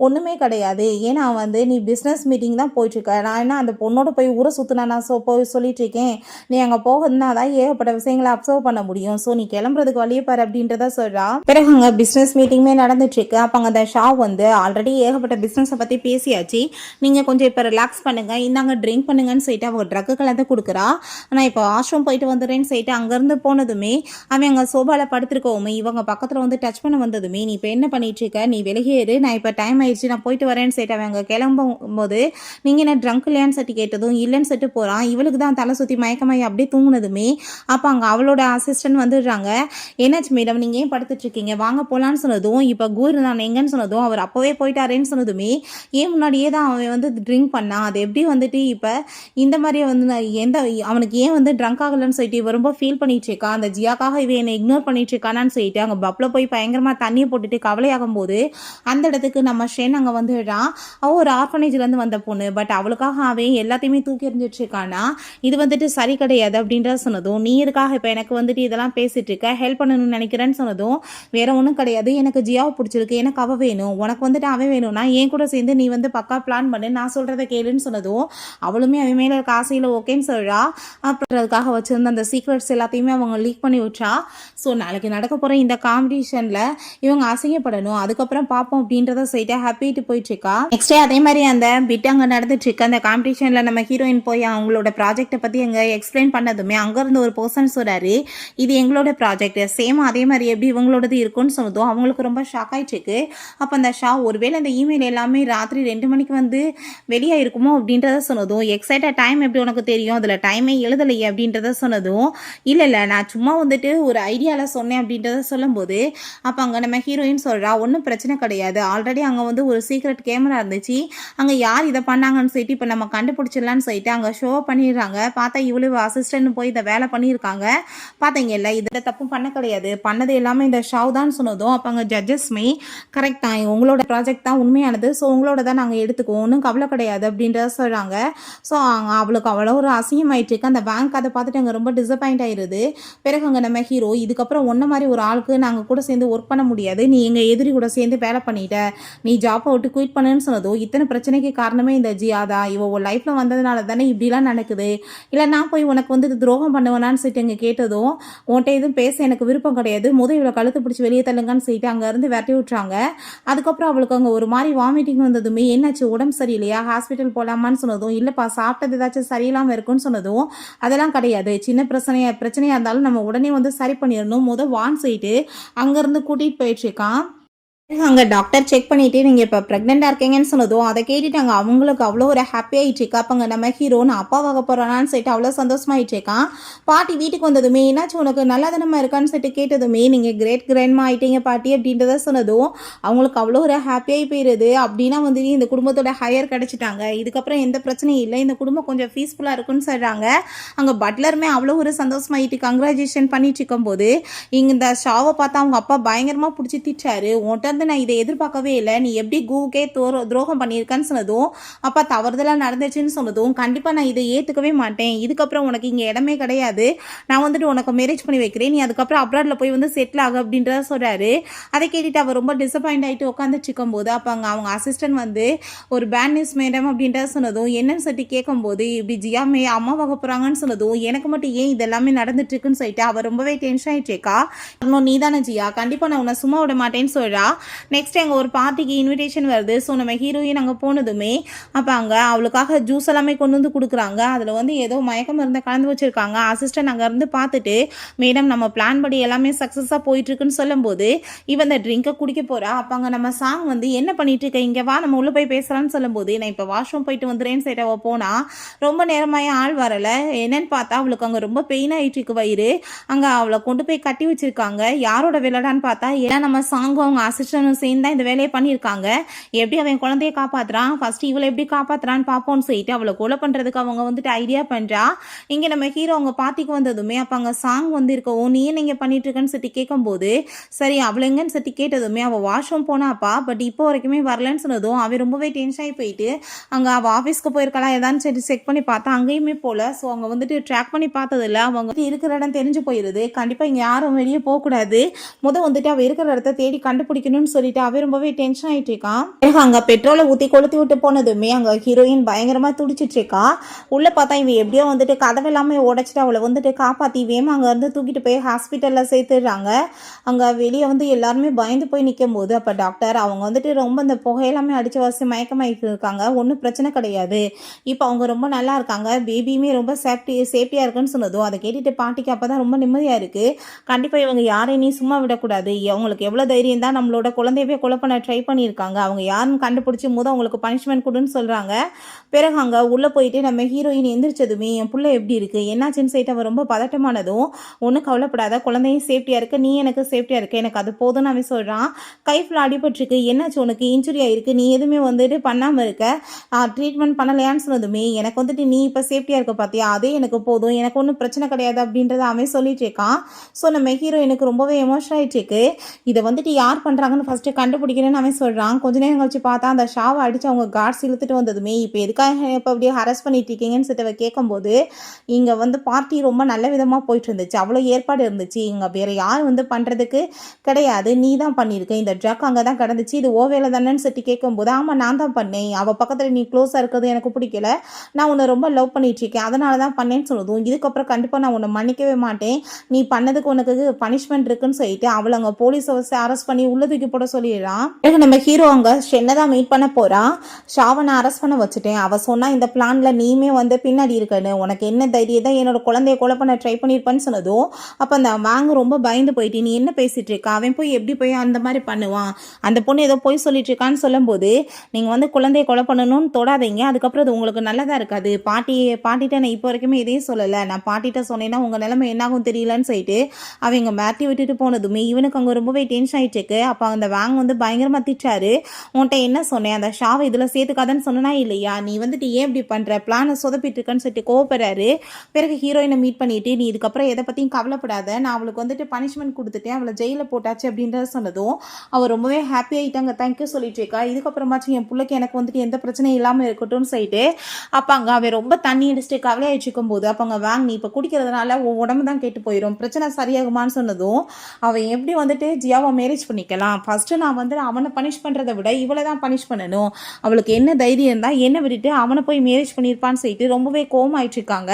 ஒன்றுமே கிடையாது, ஏன்னா வந்து நீ பிஸ்னஸ் மீட்டிங் தான் போயிட்டுருக்க, நான் என்ன அந்த பொண்ணோட போய் ஊரை சுற்றினா நான் போய் சொல்லிட்டு இருக்கேன், நீ அங்கே போகிறதுனா தான் ஏகப்பட்ட விஷயங்களை அப்சர்வ் பண்ண முடியும், ஸோ நீ கிளம்புறதுக்கு வழியே பாரு அப்படின்றத சொல்கிறா. பிறகு அங்கே பிஸ்னஸ் மீட்டிங்குமே நடந்துட்டுருக்கு. அப்போ அங்கே அந்த ஷா வந்து ஆல்ரெடி ஏகப்பட்ட பிஸ்னஸை பற்றி பேசியாச்சு, நீங்கள் கொஞ்சம் இப்போ ரிலாக்ஸ் பண்ணுங்கள், இந்தாங்க ட்ரிங்க் பண்ணுங்கன்னு சொல்லிட்டு அவங்க ட்ரக்கு கலந்து கொடுக்குறா. நான் இப்போ வாஷ்ரூம் போயிட்டு வந்துடுறேன்னு சொல்லிட்டு அங்கேருந்து போனதுமே அவன் அங்கே சோபாவில் படுத்துருக்கவுமே இவங்க பக்கத்தில் வந்து டச் பண்ண வந்ததுமே, நீ இப்போ என்ன பண்ணிட்டு இருக்க, நீ வெளியேறு, நான் இப்போ டைம் ஆயிடுச்சு நான் போயிட்டு வரேன்னு சொல்லிட்டு அவங்க கிளம்பும்போது, நீங்கள் என்ன ட்ரங்க் இல்லையான்னு சொல்லிட்டு கேட்டதும் இல்லைன்னு சொல்லிட்டு போகிறான். இவளுக்கு தான் தலை சுற்றி மயக்கமாயி அப்படியே தூங்குனதுமே அப்போ அங்கே அவளோட அசிஸ்டன்ட் வந்துடுறாங்க. என்னாச்சு மேடம், நீங்கள் ஏன் படுத்துட்ருக்கீங்க, வாங்க போகலான்னு சொன்னதும், இப்போ கூர் நான் எங்கன்னு சொன்னதும், அவர் அப்போவே போயிட்டாரேன்னு சொன்னதுமே, ஏன் முன்னாடியே தான் அவன் வந்து ட்ரிங்க் பண்ணான், அது எப்படி வந்துட்டு இப்போ இந்த மாதிரி வந்து எந்த அவனுக்கு ஏன் வந்து ட்ரங்க் ஆகலன்னு சொல்லிட்டு இவ ரொம்ப ஃபீல் பண்ணிட்டு இருக்கா, அந்த ஜியாக்காக இவன் என்னை இக்னோர் பண்ணிட்டு இருக்கானான்னு சொல்லிட்டு அங்கே பப்பில் போய் பயங்கரமாக தண்ணியை போட்டுட்டு கவலையாகும் போது அந்த இடத்துக்கு நம்ம ஷென் அங்கே வந்துடுறான். அவள் ஒரு ஆர்ஃபனேஜ்லேருந்து வந்த பொண்ணு, பட் அவளுக்காக அவன் எல்லாத்தையுமே தூக்கி எறிஞ்சிட்டு இருக்கானா, இது வந்துட்டு சரி கிடையாது அப்படின்றத சொன்னதும், நீ எதுக்காக இப்போ எனக்கு வந்துட்டு இதெல்லாம் பேசிட்டு இருக்க, ஹெல்ப் பண்ணணும்னு நினைக்கிறேன்னு சொன்னதும், வேற ஒன்றும் கிடையாது, எனக்கு ஜியாவை பிடிச்சிருக்கு, எனக்கு அவள் வேணும், உனக்கு வந்துட்டு அவன் வேணும்னா என் கூட சேர்ந்து நீ வந்து பக்கா பிளான் பண்ணு, நான் சொல்கிறத கேளுன்னு சொன்னதும், அவளுமே அவன் மேலே இருக்க ஆசையில் ஓகேன்னு சொல்கிறா. அப்புறம் அதுக்காக வச்சிருந்த அந்த சீக்ரெட்ஸ் எல்லாத்தையுமே அவங்க லீக் பண்ணி விட்றா. ஸோ நாளைக்கு நடக்க போகிற இந்த காம்படிஷனில் இவங்க அசையப்படணும், அதுக்கப்புறம் பார்ப்போம் அப்படின்றத சொல்லிட்டு ஹாப்பிட்டு போயிட்டுருக்கா. நெக்ஸ்டே அதே மாதிரி அந்த பிட் அங்கே நடந்துட்டுருக்கு. அந்த காம்படிஷனில் நம்ம ஹீரோயின் போய் அவங்களோட ப்ராஜெக்டை பற்றி அங்கே எக்ஸ்பிளைன் பண்ணதுமே அங்கேருந்து ஒரு பர்சன் சொல்கிறாரு, இது எங்களோட ப்ராஜெக்ட் சேம் அதே மாதிரி எப்படி இவங்களோடது இருக்குன்னு சொன்னதும் அவங்களுக்கு ரொம்ப ஷாக் ஆகிட்டுருக்கு. அப்போ அந்த ஷா ஒருவேளை அந்த இமெயில் எல்லாமே ராத்திரி 2 மணிக்கு வந்து வெளியாக இருக்குமோ அப்படின்றத சொன்னதும், எக்ஸைட்டட் டைம் எப்படி உனக்கு தெரியும், அதில் டைமே எழுதலையே அப்படின்றத சொன்னதும், இல்லை நான் சும்மா வந்துட்டு ஒரு ஐடியாவில் சொன்னேன் அப்படின்றத சொல்லும்போது, அப்போ அங்கே நம்ம ஹீரோயின் சொல்கிறா, ஒன்றும் பிரச்சனை கிடையாது, ஆல்ரெடி அங்கே வந்து ஒரு சீக்ரெட் கேமரா இருந்துச்சு, அங்கே யார் இதை பண்ணாங்கன்னு சொல்லிட்டு இப்போ நம்ம கண்டுபிடிச்சிடலான்னு சொல்லிட்டு அங்கே ஷோ பண்ணிடுறாங்க. பார்த்தா இவ்வளவு அசிஸ்டன்ட் போய் இதை வேலை பண்ணியிருக்காங்க, பார்த்தீங்கல்ல இதில் தப்பு பண்ண கிடையாது, பண்ணது எல்லாமே இந்த ஷாவ் தான் சொன்னதும், அப்போ அங்கே ஜட்ஜஸ்மே கரெக்ட் தான், உங்களோட ப்ராஜெக்ட் தான் உண்மையானது, ஸோ உங்களோட தான் நாங்கள் எடுத்துக்குவோம், ஒன்றும் கவலை கிடையாது அப்படின்றத சொல்கிறாங்க. ஸோ அவளுக்கு அவ்வளோ ஒரு அசிங்கமாயிட்டு இருக்கு. அந்த பேங்க் அதை பார்த்துட்டு அங்கே ரொம்ப டிசப்பாயிண்ட் ஆயிடுது. பிறகு அங்கே நம்ம ஹீரோ, இதுக்கப்புறம் ஒன்றை மாதிரி ஒரு ஆளுக்கு நாங்கள் கூட சேர்ந்து ஒர்க் பண்ண முடியாது, நீ எங்கள் எதிரி கூட சேர்ந்து வேலை பண்ணிட்ட, நீ ஜாப்பை விட்டு குயிட் பண்ணுன்னு சொன்னதும், இத்தனை பிரச்சனைக்கு காரணமே இந்த ஜியாதா, இவ ஒரு லைஃப்பில் வந்ததுனால தானே இப்படிலாம் நடக்குது, இல்லை நான் போய் உனக்கு வந்து துரோகம் பண்ணுவேனான்னு சொல்லிட்டு இங்கே கேட்டதும், உன்ட்ட எதுவும் பேச எனக்கு விருப்பம் கிடையாது, முதல் இவ்வளோ கழுத்து பிடிச்சி வெளியே தள்ளுங்கன்னு சொல்லிட்டு அங்கேருந்து விரட்டி விட்டுறாங்க. அதுக்கப்புறம் அவளுக்கு அங்கே ஒரு மாதிரி வாமிட்டிங் வந்ததுமே, என்னாச்சு உடம்பு சரியில்லையா, ஹாஸ்பிட்டல் போகலாமான்னு சொன்னதும், இல்லைப்பா சாப்பிட்டது ஏதாச்சும் சரியில்லாமல் இருக்குன்னு சொன்னதும், அதெல்லாம் கிடையாது, சின்ன பிரச்சனையாக இருந்தாலும் நம்ம உடனே வந்து சரி பண்ணிடணும், வான்னு சொல்லிட்டு அங்கேருந்து கூட்டிகிட்டு போயிட்டுருக்கான். அங்க டாக்டர் செக் பண்ணிட்டு நீங்க இப்ப பிரெக்னெண்டா இருக்கீங்கன்னு சொன்னதும் அதை கேட்டுட்டாங்க. அவங்களுக்கு அவ்வளோ ஒரு ஹாப்பி ஆயிட்டு இருக்கா. அப்பங்க நம்ம ஹீரோ நான் அப்பாவாக போறானான்னு சொல்லிட்டு அவ்வளோ சந்தோஷமாயிட்டு இருக்கான். பாட்டி வீட்டுக்கு வந்ததுமே என்னாச்சு உனக்கு நல்லா தானமா இருக்கான்னு சொல்லிட்டு கேட்டதுமே நீங்க கிரேட் கிராண்ட்மா ஆயிட்டீங்க பாட்டி அப்படின்றத சொன்னதும் அவங்களுக்கு அவ்வளோ ஒரு ஹாப்பியாகி போயிருது. அப்படின்னா வந்து இந்த குடும்பத்தோட ஹையர் கிடைச்சிட்டாங்க. இதுக்கப்புறம் எந்த பிரச்சனையும் இல்லை. இந்த குடும்பம் கொஞ்சம் பீஸ்ஃபுல்லா இருக்குன்னு சொல்றாங்க. அங்க பட்லருமே அவ்வளோ ஒரு சந்தோஷமாயிட்டு கங்க்ராச்சுலேஷன் பண்ணிட்டு இருக்கும்போது இங்க இந்த ஷாவை பார்த்தா அவங்க அப்பா பயங்கரமா பிடிச்சி திட்டாரு. உன்கிட்ட இருந்து நான் இதை எதிர்பார்க்கவே இல்லை. நீ எப்படி கூவுக்கே துரோகம் பண்ணியிருக்கான்னு சொன்னதும் அப்பா தவறுதலாக நடந்துச்சுன்னு சொன்னதும் கண்டிப்பாக நான் இதை ஏற்றுக்கவே மாட்டேன். இதுக்கப்புறம் உனக்கு இங்கே இடமே கிடையாது. நான் வந்துட்டு உனக்கு மேரேஜ் பண்ணி வைக்கிறேன். நீ அதுக்கப்புறம் அப்ராடில் போய் வந்து செட்டில் ஆகு அப்படின்றத சொல்கிறாரு. அதை கேட்டுட்டு அவர் ரொம்ப டிசப்பாயிண்ட் ஆகிட்டு உட்காந்துட்டு இருக்கும்போது அப்போ அங்கே அவங்க அசிஸ்டன்ட் வந்து ஒரு பேட் நியூஸ் மேடம் அப்படின்றத சொன்னதும் என்னன்னு சொல்லிட்டு கேட்கும்போது இப்படி ஜியாமே அம்மா வாங்க போகிறாங்கன்னு சொன்னதும் எனக்கு மட்டும் ஏன் இதெல்லாமே நடந்துட்டு இருக்குன்னு சொல்லிட்டு அவர் ரொம்பவே டென்ஷன் ஆகிட்டு இருக்கா. நீ தானே ஜியா, கண்டிப்பாக நான் உன்னை சும்மா விட மாட்டேன்னு சொல்கிறா. நெக்ஸ்ட் அங்கே ஒரு பார்ட்டிக்கு இன்விடேஷன் வருது. ஸோ நம்ம ஹீரோயின் அங்கே போனதுமே அப்போ அங்கே அவளுக்காக ஜூஸ் எல்லாமே கொண்டு வந்து கொடுக்குறாங்க. அதில் வந்து ஏதோ மயக்கம் இருந்த கலந்து வச்சுருக்காங்க. அசிஸ்டன்ட் அங்கே இருந்து பார்த்துட்டு மேடம் நம்ம பிளான் படி எல்லாமே சக்ஸஸாக போயிட்டுருக்குன்னு சொல்லும்போது இவன் இந்த ட்ரிங்கை குடிக்க போகிறா. அப்போ அங்கே நம்ம சாங் வந்து என்ன பண்ணிட்டு இருக்க இங்கே வா நம்ம உள்ளே போய் பேசலான்னு சொல்லும்போது நான் இப்போ வாஷ்ரூம் போயிட்டு வந்துடுறேன்னு சரி அவள் போனால் ரொம்ப நேரமாயே ஆள் வரலை. என்னன்னு பார்த்தா அவளுக்கு அங்கே ரொம்ப பெயின் ஆகிட்டு இருக்கு வயிறு. அங்கே அவளை கொண்டு போய் கட்டி வச்சிருக்காங்க. யாரோட விளையாடான்னு பார்த்தா ஏன்னா நம்ம சாங்கும் அவங்க அசிஸ்டன்டும் சேர்ந்து தான் இந்த வேலையை பண்ணியிருக்காங்க. எப்படி அவன் குழந்தைய காப்பாற்றுறான், ஃபர்ஸ்ட் இவளை எப்படி காப்பாற்றுறான்னு பார்ப்போம்னு சொல்லிட்டு அவளை கொலை பண்ணுறதுக்கு அவங்க வந்துட்டு ஐடியா பண்ணுறா. இங்கே நம்ம ஹீரோ அவங்க பார்ட்டிக்கு வந்ததுமே அப்போ அங்கே சாங் வந்து இருக்கவும் நீ நீங்கள் பண்ணிட்டு இருக்கன்னு சொல்லி கேட்கும்போது சரி அவளை எங்கன்னு சொல்லி கேட்டதுமே அவள் வாஷ்ரூம் போனாப்பா. பட் இப்போ வரைக்குமே வரலன்னு சொன்னதும் அவன் ரொம்பவே டென்ஷன் ஆகி போயிட்டு அங்கே அவள் ஆஃபீஸ்க்கு போயிருக்கலாம் ஏதான்னு சரி செக் பண்ணி பார்த்தா அங்கேயுமே போல. ஸோ அவங்க வந்துட்டு ட்ராக் பண்ணி பார்த்ததில்ல. அவங்க இருக்கிற இடம் தெரிஞ்சு போயிடுது. கண்டிப்பாக இங்கே யாரும் வெளியே போகக்கூடாது. வந்துட்டு அவள் இருக்கிற இடத்த தேடி கண்டுபிடிக்கணும்னு சொல்லிட்டு அவன் ரொம்பவே டென்ஷன் ஆகிட்டு இருக்கான். அங்கே பெட்ரோலை ஊற்றி கொளுத்தி விட்டு போனதுமே அங்கே ஹீரோயின் பயங்கரமாக துடிச்சிட்டு இருக்கா. உள்ளே பார்த்தா இவன் எப்படியோ வந்துட்டு கதவு எல்லாமே உடைச்சிட்டு அவளை வந்துட்டு காப்பாற்றி வேமா அங்கே இருந்து தூக்கிட்டு போய் ஹாஸ்பிட்டலில் சேர்த்துடுறாங்க. அங்கே வெளியே வந்து எல்லாருமே பயந்து போய் நிற்கும் போது அப்போ டாக்டர் அவங்க வந்துட்டு ரொம்ப இந்த புகையெல்லாமே அடித்து வச்சு மயக்கமாயிட்டு இருக்காங்க. ஒன்றும் பிரச்சனை கிடையாது. இப்போ அவங்க ரொம்ப நல்லா இருக்காங்க. பேபியுமே ரொம்ப சேஃப்டியாக இருக்குன்னு சொன்னதும் அதை கேட்டுட்டு பாட்டிக்கு அப்போ தான் ரொம்ப நிம்மதியாக இருக்குது. கண்டிப்பாக இவங்க யாரையும் நீ சும்மா விடக்கூடாது. அவங்களுக்கு எவ்வளோ தைரியம் தான் நம்மளோட குழந்தையவே கொலை பண்ண ட்ரை பண்ணியிருக்காங்க. அவங்க யாருன்னு கண்டுபிடிச்சி அவங்களுக்கு பனிஷ்மெண்ட் கொடுன்னு சொல்கிறாங்க. பிறகு அங்கே உள்ளே போயிட்டு நம்ம ஹீரோயின் எந்திரிச்சதுமே என் பிள்ளை எப்படி இருக்குது என்னாச்சுன்னு சொல்லிட்டு அவன் ரொம்ப பதட்டமானதும் ஒன்றும் கவலைப்படாத குழந்தையும் சேஃப்டியாக இருக்க நீ எனக்கு சேஃப்டியாக இருக்க எனக்கு அது போதும்னு அவன் சொல்கிறான். கை ஃபுல்லாக அடிபட்டுருக்கு என்னாச்சு உனக்கு இன்ஜுரி ஆகிருக்கு நீ எதுவுமே வந்துட்டு பண்ணாமல் இருக்க ட்ரீட்மெண்ட் பண்ணலையான்னு சொன்னதுமே எனக்கு வந்துட்டு நீ இப்போ சேஃப்டியாக இருக்க பார்த்தியா அதே எனக்கு போதும் எனக்கு ஒன்றும் பிரச்சனை கிடையாது அப்படின்றத அவன் சொல்லிட்டு இருக்கான். ஸோ நம்ம ஹீரோ எனக்கு ரொம்பவே எமோஷனல் ஆகிட்டு இருக்கு. இதை வந்துட்டு யார் பண்ணுறாங்கன்னு ஃபஸ்ட்டு கண்டுபிடிக்கணும்னு அவன் சொல்கிறான். கொஞ்ச நேரம் கழிச்சு பார்த்தா அந்த ஷாவை அடித்து அவங்க கார்ட்ஸ் இழுத்துட்டு வந்ததுமே இப்போ எதுக்காக இப்போ அப்படியே ஹரஸ் பண்ணிட்டு இருக்கீங்கன்னு சொல்லிட்டு கேட்கும்போது இங்கே வந்து பார்ட்டி ரொம்ப நல்ல விதமாக போயிட்டு இருந்துச்சு. அவ்வளோ ஏற்பாடு இருந்துச்சு. இங்கே வேறு யார் வந்து பண்ணுறதுக்கு கிடையாது. நீ தான் பண்ணியிருக்க. இந்த ட்ரக் அங்கே தான் கிடந்துச்சு. இது ஓ வேலை தானேன்னு சொல்லி கேட்கும்போது ஆமாம் நான் தான் பண்ணேன். அவள் பக்கத்தில் நீ க்ளோஸாக இருக்கிறது எனக்கு பிடிக்கல. நான் உன்னை ரொம்ப லவ் பண்ணிகிட்ருக்கேன். அதனால தான் பண்ணேன்னு சொன்னதும் இதுக்கப்புறம் கண்டிப்பாக நான் உன்னை மன்னிக்கவே மாட்டேன். நீ பண்ணதுக்கு உனக்கு பனிஷ்மெண்ட் இருக்குன்னு சொல்லிட்டு அவளை அங்கே போலீஸை வச்சு அரெஸ்ட் பண்ணி உள்ள தூக்கி போட சொல்லிடுறான். நம்ம ஹீரோ அங்கே ஷென்னதான் மீட் பண்ண போகிறான். ஷாவனை அரெஸ்ட் பண்ண வச்சுட்டேன். அவள் சொன்னால் இந்த பிளானில் நீமே வந்து பின்னாடி இருக்கன்னு உனக்கு என்ன தைரியம் தான் என்னோட குழந்தைய கொலை பண்ண ட்ரை பண்ணியிருப்பேன்னு சொன்னதும் அப்போ அந்த வாங்க ரொம்ப பயந்து போயிட்டு நீ என்ன பேசிகிட்டு இருக்கா அவன் போய் எப்படி போய் அந்த மாதிரி பண்ணுவான் அந்த பொண்ணு ஏதோ போய் சொல்லிட்டு இருக்கான்னு சொல்லும்போது நீங்கள் வந்து குழந்தைய கொலை பண்ணணும்னு தொடாதீங்க. அதுக்கப்புறம் அது உங்களுக்கு நல்லதாக இருக்காது. பாட்டிகிட்ட நான் இப்போ வரைக்குமே எதையும் சொல்லலை. நான் பாட்டிகிட்ட சொன்னேன்னா உங்கள் நிலைமை என்னாகும் தெரியலன்னு சொல்லிட்டு அவங்க மாட்டி விட்டுட்டு போனதுமே இவனுக்கு அங்கே ரொம்பவே டென்ஷன் ஆகிட்டு இருக்கு. அப்போ அந்த வாங்க வந்து பயங்கரமாக திட்டாரு. உன்கிட்ட என்ன சொன்னேன் அந்த ஷாவை இதில் சேர்த்துக்காதன்னு சொன்னா இல்லையா நீ வந்துட்டு ஏன் இப்படி பண்ணுற பிளானை சொதப்பிட்டு இருக்கன்னு சொல்லிட்டு கோவப்படுறாரு. பிறகு ஹீரோயினை மீட் பண்ணிட்டு நீ இதுக்கப்புறம் எதை பற்றியும் கவலைப்படாத நான் அவளுக்கு வந்துட்டு பனிஷ்மெண்ட் கொடுத்துட்டேன் அவளை ஜெயிலில் போட்டாச்சு அப்படின்றத சொன்னதும் அவள் ரொம்பவே ஹாப்பி ஆகிட்டாங்க. தேங்க்யூ சொல்லிட்டு இருக்கா. இதுக்கப்புறமாச்சும் என் பிள்ளைக்கு எனக்கு வந்துட்டு எந்த பிரச்சனையும் இல்லாமல் இருக்கட்டும்னு சொல்லிட்டு அப்போ அங்கே அவன் ரொம்ப தண்ணி அடிச்சுட்டு கவலையாயிட்டு இருக்கும்போது அப்போ அங்கே வாங்க நீ இப்போ குடிக்கிறதுனால உன் உடம்பு தான் கேட்டு போயிடும் பிரச்சனை சரியாகுமான்னு சொன்னதும் அவன் எப்படி வந்துட்டு ஜியாவை மேரேஜ் பண்ணிக்கலாம் ஃபஸ்ட்டு நான் வந்து அவனை பனிஷ் பண்ணுறதை விட இவளை தான் பனிஷ் பண்ணணும். அவளுக்கு என்ன தைரியம் இருந்தால் என்ன விட்டுட்டு அவனை போய் மேரேஜ் பண்ணியிருப்பான்னு சொல்லிட்டு ரொம்பவே கோவமாயிட்டு இருக்காங்க.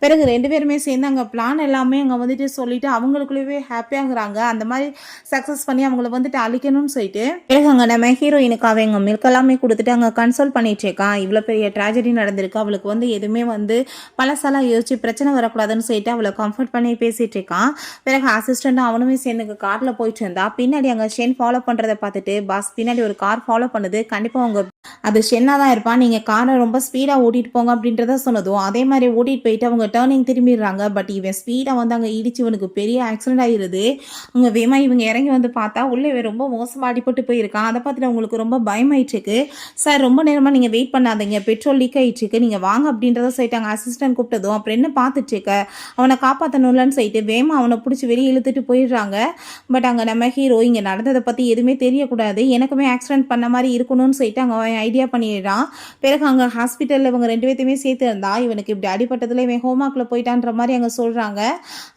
பிறகு ரெண்டு பேருமே சேர்ந்து அங்கே பிளான் எல்லாமே அங்கே வந்துட்டு சொல்லிட்டு அவங்களுக்குள்ளேயே ஹாப்பியாகிறாங்க. அந்த மாதிரி சக்ஸஸ் பண்ணி அவங்கள வந்துட்டு அழிக்கணும்னு சொல்லிட்டு பிறகு அங்கே நம்ம ஹீரோயினுக்கு அவங்க மில்க் எல்லாமே கொடுத்துட்டு அங்கே கன்சல்ட் பண்ணிட்டு இருக்கான். இவ்வளோ பெரிய ட்ராஜடி நடந்திருக்கு அவளுக்கு வந்து எதுவுமே வந்து பழசாலாம் யோசிச்சு பிரச்சனை வரக்கூடாதுன்னு சொல்லிட்டு அவளை கம்ஃபர்ட் பண்ணி பேசிட்டு இருக்கான். பிறகு அசிஸ்டண்ட்டும் அவனுமே சேர்ந்து காரில் போயிட்டு இருந்தா பின்னாடி அங்கே ஷென் ஃபாலோ ஃபாலோ பண்ணுறதை பார்த்துட்டு பாஸ் பின்னாடி ஒரு கார் ஃபாலோ பண்ணுது. கண்டிப்பாக அவங்க அது ஷென்னா தான் இருப்பான். நீங்கள் காரை ரொம்ப ஸ்பீடாக ஓட்டிட்டு போங்க அப்படின்றத சொன்னதும் அதே மாதிரி ஓட்டிட்டு போயிட்டு அவங்க டேர்னிங் திரும்பிடுறாங்க. பட் இவன் ஸ்பீடாக வந்து அங்கே இடிச்சு இவனுக்கு பெரிய ஆக்சிடென்ட் ஆகிடுது. அவங்க வேமா இவங்க இறங்கி வந்து பார்த்தா உள்ளே இவன் ரொம்ப மோசமாக அடிபட்டு போயிருக்கான். அதை பார்த்துட்டு அவங்களுக்கு ரொம்ப பயமாயிட்டுருக்கு. சார் ரொம்ப நேரமாக நீங்கள் வெயிட் பண்ணாதீங்க, பெட்ரோல் லீக் ஆகிட்டுருக்கு, நீங்கள் வாங்க அப்படின்றத சொல்லிட்டாங்க. அசிஸ்டன்ட் கூப்பிட்டதும் அப்புறம் என்ன பார்த்துட்டு இருக்க, அவனை காப்பாற்றணும்லன்னு சொல்லிட்டு வேமா அவனை பிடிச்சி வெளியே இழுத்துட்டு போயிடுறாங்க. பட் அங்கே நம்ம ஹீரோ இங்கே நடந்ததை பற்றி எதுவுமே தெரியக்கூடாது, எனக்குமே ஆக்சிடென்ட் பண்ண மாதிரி இருக்கணும்னு சொல்லிட்டு அங்கே அவன் ஐடியா பண்ணிடுறான். பிறகு அங்கே ஹாஸ்பிட்டலில் இவங்க 2 பேர்த்தையுமே சேர்த்து இருந்தா இவனுக்கு இப்படி அடிபட்டதில் இவன் ஹோமாக்கில் போயிட்டான்ற மாதிரி அங்கே சொல்கிறாங்க.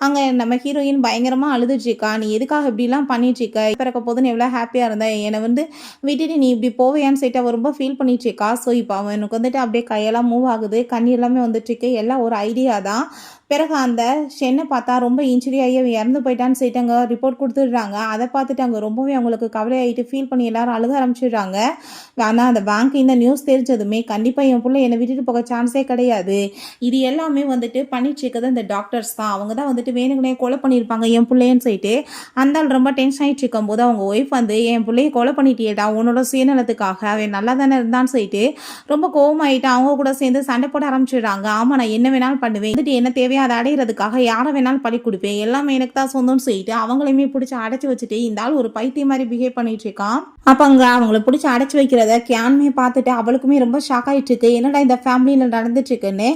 அங்கே நம்ம ஹீரோயின் பயங்கரமாக அழுதுட்ருக்கா. நீ எதுக்காக இப்படிலாம் பண்ணிட்டுருக்க, பிறக்க போதுன்னு எவ்வளோ ஹாப்பியாக இருந்தேன், என்னை வந்து விட்டுட்டு நீ இப்படி போவையான்னு சொல்லிட்டு அவள் ரொம்ப ஃபீல் பண்ணிட்டுருக்கா. ஸோ இப்போ அவனுக்கு வந்துட்டு அப்படியே கையெல்லாம் மூவ் ஆகுது, கண்ணி எல்லாமே வந்துட்டுருக்கு. எல்லாம் ஒரு ஐடியா தான். பிறகு அந்த ஷென்னை பார்த்தா ரொம்ப இன்ஜுரி ஆகி அவன் இறந்து போயிட்டான்னு சொல்லிட்டு அங்கே ரிப்போர்ட் கொடுத்துடுறாங்க. அதை பார்த்துட்டு அங்கே ரொம்பவே அவங்களுக்கு கவலையாகிட்டு ஃபீல் பண்ணி எல்லாரும் அழுக ஆரம்பிச்சிடுறாங்க. ஆனால் அந்த பேங்க் இந்த நியூஸ் தெரிஞ்சதுமே கண்டிப்பாக என் பிள்ளை என்னை விட்டுட்டு போக சான்ஸே கிடையாது, இது எல்லாமே வந்துட்டு பண்ணிட்டு இருக்கிறது இந்த டாக்டர்ஸ் தான், அவங்க தான் வந்துட்டு வேணுங்கனே கொலை பண்ணியிருப்பாங்க என் பிள்ளைன்னு சொல்லிட்டு அந்த ஆள் ரொம்ப டென்ஷன் ஆகிட்டு இருக்கும்போது அவங்க ஒய்ஃப் வந்து என் பிள்ளையை கொலை பண்ணிட்டியேடா உன்னோட சுயநலத்துக்காக, அவன் நல்லா தானே இருந்தான்னு சொல்லிட்டு ரொம்ப கோவமாயிட்டு அவங்க கூட சேர்ந்து சண்டை போட ஆரம்பிச்சிடுறாங்க. ஆமாம் நான் என்ன வேணாலும் பண்ணுவேன், வந்துட்டு என்ன தேவையோ அதை அடையிறதுக்காக யாரை வேணாலும் பழி கொடுப்பேன், எல்லாமே எனக்கு தான் சொந்தம்னு சொல்லிட்டு அவங்களையுமே பிடிச்சி அடைச்சி வச்சுட்டு இந்த ஆள் ஒரு பைத்தியம் மாதிரி பிஹேவ் பண்ணிட்டு இருக்கான். அப்போ அங்கே அவங்கள பிடிச்சி அடைச்சி வைக்கிறத கியானுமே பார்த்துட்டு அவளுக்குமே ரொம்ப ஷாக் ஆகிட்டு இருக்கு, என்னடா இந்த ஃபேமிலியில் நடந்துட்டு இருக்குன்னு.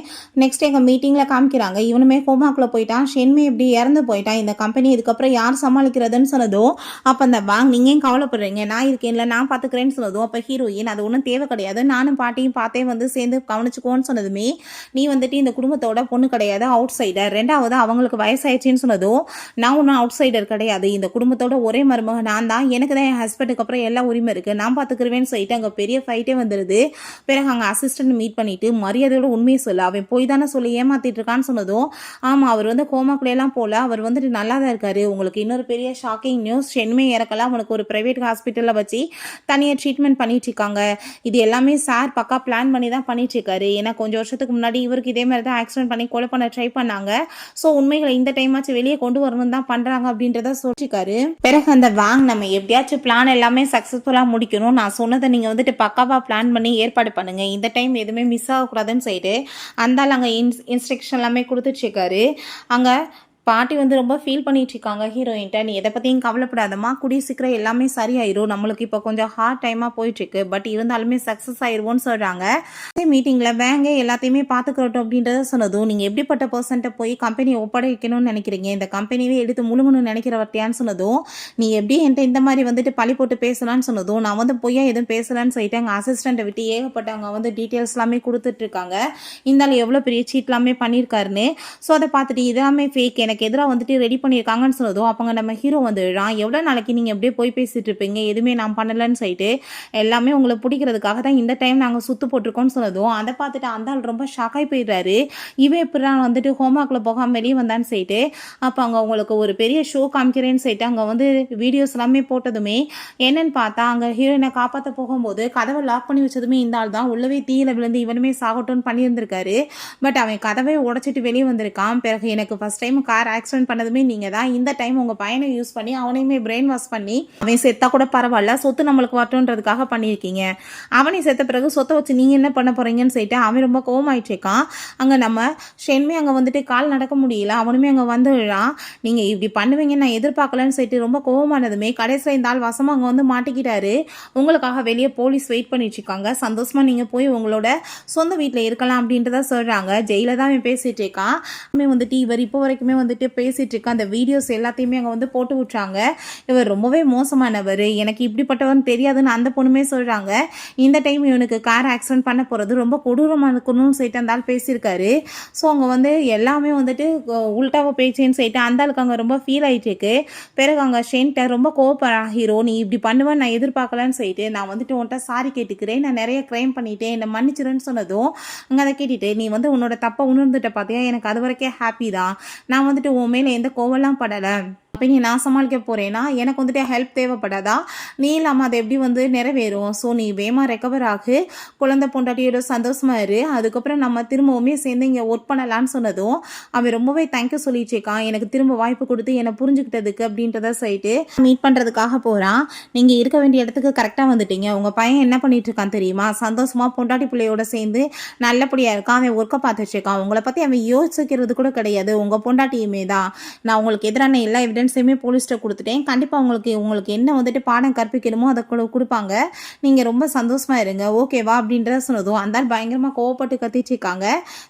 நெக்ஸ்ட் எங்கள் மீட்டிங்கில் காமிக்கிறாங்க, இவனுமே ஹோமாக்குள்ள போயிட்டான், ஷென்மே இப்படி இறந்து போயிட்டான், இந்த கம்பெனி இதுக்கப்புறம் யார் சமாளிக்கிறதுன்னு சொன்னதும் அப்போ அந்த பேங்க் நீங்கள் ஏன் கவலைப்படுறீங்க, நான் இருக்கேன்ல நான் பார்த்துக்கிறேன்னு சொன்னதும் அப்போ ஹீரோயின் அது ஒன்றும் தேவை கிடையாது, நானும் பாட்டியும் பார்த்தே வந்து சேர்ந்து கவனிச்சுக்கோன்னு சொன்னதுமே நீ வந்துட்டு இந்த குடும்பத்தோட பொண்ணு கிடையாது, அவுட் சைடர், ரெண்டாவது அவங்களுக்கு வயசாயிடுச்சின்னு சொன்னதும் நான் ஒன்றும் அவுட் சைடர் கிடையாது, இந்த குடும்பத்தோட ஒரே மருமக நான் தான், எனக்கு தான் என் ஹஸ்பண்டுக்கு அப்புறம் எல்லா உரிமை இருக்குது, நான் பார்த்துக்கிறவேன்னு சொல்லிட்டு அங்கே பெரிய ஃபைட்டே வந்துடுது. பிறகு அங்கே அசிஸ்டன்ட் மீட் பண்ணிட்டு மரியாதையோட உண்மையை சொல்ல, அவன் போய் தானே சொல்லி ஏமாத்திட்டு இருக்கான்னு சொன்னதும் ஆமாம் அவர் வந்து கோமாக்குள்ளேலாம் போல, அவர் வந்துட்டு நல்லா தான் இருக்காரு, உங்களுக்கு இன்னொரு பெரிய ஷாக்கிங் நியூஸ், ஷென்மே இறக்கலாம், அவனுக்கு ஒரு ப்ரைவேட் ஹாஸ்பிட்டலில் வச்சு தனியாக ட்ரீட்மெண்ட் பண்ணிட்டு இருக்காங்க, இது எல்லாமே சார் பக்கா பிளான் பண்ணி தான் பண்ணிட்டு இருக்காரு, ஏன்னா கொஞ்சம் வருஷத்துக்கு முன்னாடி இவருக்கு இதே மாதிரி தான் ஆக்சிடென்ட் பண்ணி கொலை பண்ண ட்ரை பண்ணாங்க, ஸோ உண்மைகளை இந்த டைம் ஆச்சு வெளியே கொண்டு வரணும் தான் பண்ணுறாங்க அப்படின்றத சொல்லிருக்காரு. பிறகு அந்த வாங் நம்ம எப்படியாச்சும் பிளான் எல்லாமே சக்ஸஸ்ஃபுல்லாக முடிக்கணும், நான் சொன்னதை நீங்கள் வந்துட்டு பக்காவாக பிளான் பண்ணி ஏற்பாடு பண்ணுங்க, இந்த டைம் எதுவுமே மிஸ் ஆகக்கூடாதுன்னு சொல்லிட்டு அந்தால் அங்கே இன்ஸ்ட்ரக்ஷன் எல்லாமே கொடுத்துட்ருக்காரு. அங்கே பாட்டி வந்து ரொம்ப ஃபீல் பண்ணிட்டு இருக்காங்க ஹீரோயின்ட்ட, நீ எதை பற்றியும் கவலைப்படாதம்மா, கூடிய சீக்கிரம் எல்லாமே சரியாயிரும், நம்மளுக்கு இப்போ கொஞ்சம் ஹார்ட் டைமாக போயிட்டுருக்கு, பட் இருந்தாலுமே சக்ஸஸ் ஆயிடுவோன்னு சொல்கிறாங்க. மீட்டிங்கில் பேங்கே எல்லாத்தையுமே பார்த்துக்கிறட்டும் அப்படின்றத சொன்னதும் நீங்கள் எப்படிப்பட்ட பர்சன்ட்டை போய் கம்பெனியை ஒப்படைக்கணும்னு நினைக்கிறீங்க, இந்த கம்பெனியே எடுத்து முழுங்கணும்னு நினைக்கிறவர்த்தியான்னு சொன்னதும் நீ எப்படி என்கிட்ட இந்த மாதிரி வந்துட்டு பழி போட்டு பேசலான்னு சொன்னதும் நான் வந்து பொய்யா எதுவும் பேசலான்னு சொல்லிட்டு அங்கே அசிஸ்டண்ட்டை விட்டு ஏகப்பட்ட அங்கே வந்து டீட்டெயில்ஸ் எல்லாமே கொடுத்துட்ருக்காங்க, இருந்தாலும் எவ்வளோ பெரிய சீட் எல்லாமே பண்ணியிருக்காருன்னு. ஸோ அதை பார்த்துட்டு இதெல்லாமே ஃபேக், எனக்கு எதிராக வந்துட்டு ரெடி பண்ணியிருக்காங்கன்னு சொன்னதும் அப்போங்க நம்ம ஹீரோ வந்துடுறான், எவ்வளோ நாளைக்கு நீங்கள் எப்படியே போய் பேசிட்டு இருப்பீங்க, எதுவுமே நான் பண்ணலன்னு சொல்லிட்டு எல்லாமே உங்களை பிடிக்கிறதுக்காக தான் இந்த டைம் நாங்கள் சுத்து போட்டிருக்கோம்னு சொன்னதும் அதை பார்த்துட்டு அந்த ஆள் ரொம்ப ஷாக்காகி போயிடுறாரு, இவன் எப்படி நான் வந்துட்டு ஹோமாக்கில் போகாமல் வெளியே வந்தான்னு சொல்லிட்டு. அப்போ அங்கே உங்களுக்கு ஒரு பெரிய ஷோ காமிக்கிறேன்னு சொல்லிட்டு அங்கே வந்து வீடியோஸ் எல்லாமே போட்டதுமே என்னன்னு பார்த்தா அங்கே ஹீரோயினை காப்பாற்ற போகும்போது கதவை லாக் பண்ணி வச்சதுமே இந்த ஆள் தான் உள்ளவே தீயில விழுந்து இவனுமே சாகட்டும்னு பண்ணியிருந்திருக்காரு. பட் அவன் கதவை உடைச்சிட்டு வெளியே வந்திருக்கான். பிறகு எனக்கு ஃபர்ஸ்ட் டைம் கார் ஆக்சிடென்ட் பண்ணதுமே நீங்கள் தான், இந்த டைம் உங்கள் பையனை யூஸ் பண்ணி அவனையுமே பிரெயின் வாஷ் பண்ணி அவன் செத்தா கூட பரவாயில்ல சொத்து நம்மளுக்கு வரட்டுன்றதுக்காக பண்ணியிருக்கீங்க, அவனை செத்த பிறகு சொத்தை வச்சு நீங்கள் என்ன பண்ண போகிறீங்கன்னு சொல்லிட்டு அவன் ரொம்ப கோவமாயிட்டு இருக்கான். அங்கே நம்ம ஷென்மே அங்கே வந்துட்டு கால் நடக்க முடியல, அவனுமே அங்கே வந்துடுறான், நீங்கள் இப்படி பண்ணுவீங்கன்னு நான் எதிர்பார்க்கலன்னு சொல்லிட்டு ரொம்ப கோவமானதுமே கடைசியில் இந்த ஆள் வசமாக அங்கே வந்து மாட்டிக்கிட்டாரு, உங்களுக்காக வெளியே போலீஸ் வெயிட் பண்ணிட்டு இருக்காங்க, சந்தோஷமாக நீங்கள் போய் உங்களோட சொந்த வீட்டில் இருக்கலாம் அப்படின்றத சொல்கிறாங்க. ஜெயில தான் அவன் பேசிகிட்டு இருக்கான். அவன் வந்துட்டு இவர் இப்போ வரைக்குமே வந்துட்டு பேசிட்டு இருக்க அந்த வீடியோஸ் எல்லாத்தையுமே அங்கே வந்து போட்டு விட்டுறாங்க, இவர் ரொம்பவே மோசமானவர், எனக்கு இப்படிப்பட்டவன் தெரியாதுன்னு அந்த பொண்ணுமே சொல்கிறாங்க. இந்த டைம் இவனுக்கு கார் ஆக்சிடென்ட் பண்ண போகிறது ரொம்ப கொடூரமாக இருக்கணும்னு சொல்லிட்டு அந்த ஆள் பேசியிருக்காரு. ஸோ அவங்க வந்து எல்லாமே வந்துட்டு உள்டாவை பேச்சுன்னு சொல்லிட்டு அந்த ஆளுக்கு அங்கே ரொம்ப ஃபீல் ஆகிட்டு இருக்கு. பிறகு அங்கே ஷென்ட்ட ரொம்ப கோவப்படுறா ஹீரோ, நீ இப்படி பண்ணுவேன்னு நான் எதிர்பார்க்கலன்னு சொல்லிட்டு நான் வந்துட்டு உன்கிட்ட சாரி கேட்டுக்கிறேன், நான் நிறைய க்ரைம் பண்ணிட்டேன், என்னை மன்னிச்சிருன்னு சொன்னதும் அங்கே அதை கேட்டுட்டு நீ வந்து உன்னோட தப்பை உணர்ந்துட்ட பார்த்தியா, எனக்கு அது வரைக்கும் ஹாப்பி தான், நான் வந்துட்டு உன் மேலே எந்த கோவம்லாம் படலை, அப்போ நீ நான் சமாளிக்க போகிறேன்னா எனக்கு வந்துட்டு ஹெல்ப் தேவைப்படாதா? நீ இல்லாமல் அது எப்படி வந்து நிறைவேறும்? ஸோ நீ வேகமாக ரெக்கவர் ஆகு, குழந்தை பொண்டாட்டியோட சந்தோஷமா இரு, அதுக்கப்புறம் நம்ம திரும்பவுமே சேர்ந்து இங்கே ஒர்க் பண்ணலான்னு சொன்னதும் அவன் ரொம்பவே தேங்க்யூ சொல்லிச்சேக்கான், எனக்கு திரும்ப வாய்ப்பு கொடுத்து என்னை புரிஞ்சுக்கிட்டதுக்கு அப்படின்றத சொல்லிட்டு மீட் பண்ணுறதுக்காக போகிறான். நீங்கள் இருக்க வேண்டிய இடத்துக்கு கரெக்டாக வந்துட்டீங்க. உங்கள் பையன் என்ன பண்ணிட்டு இருக்கான் தெரியுமா? சந்தோஷமாக பொண்டாட்டி பிள்ளையோட சேர்ந்து நல்லபடியாக இருக்கான். அவன் ஒர்க்கை பார்த்துட்ருக்கான். உங்களை பற்றி அவன் யோசிக்கிறது கூட கிடையாது. உங்கள் பொண்டாட்டியுமே தான். நான் உங்களுக்கு எதிரான எல்லா எவிடன்ஸையுமே போலீஸ்கிட்ட கொடுத்துட்டேன். கண்டிப்பாக உங்களுக்கு என்ன வந்துட்டு பாடம் கற்பிக்கணுமோ அதை கொடுப்பாங்க. நீங்கள் ரொம்ப சந்தோஷமாக இருங்க, ஓகேவா அப்படின்றத சொன்னதும் அந்த பயங்கரமாக கோவப்பட்டு கத்திச்சிருக்காங்க.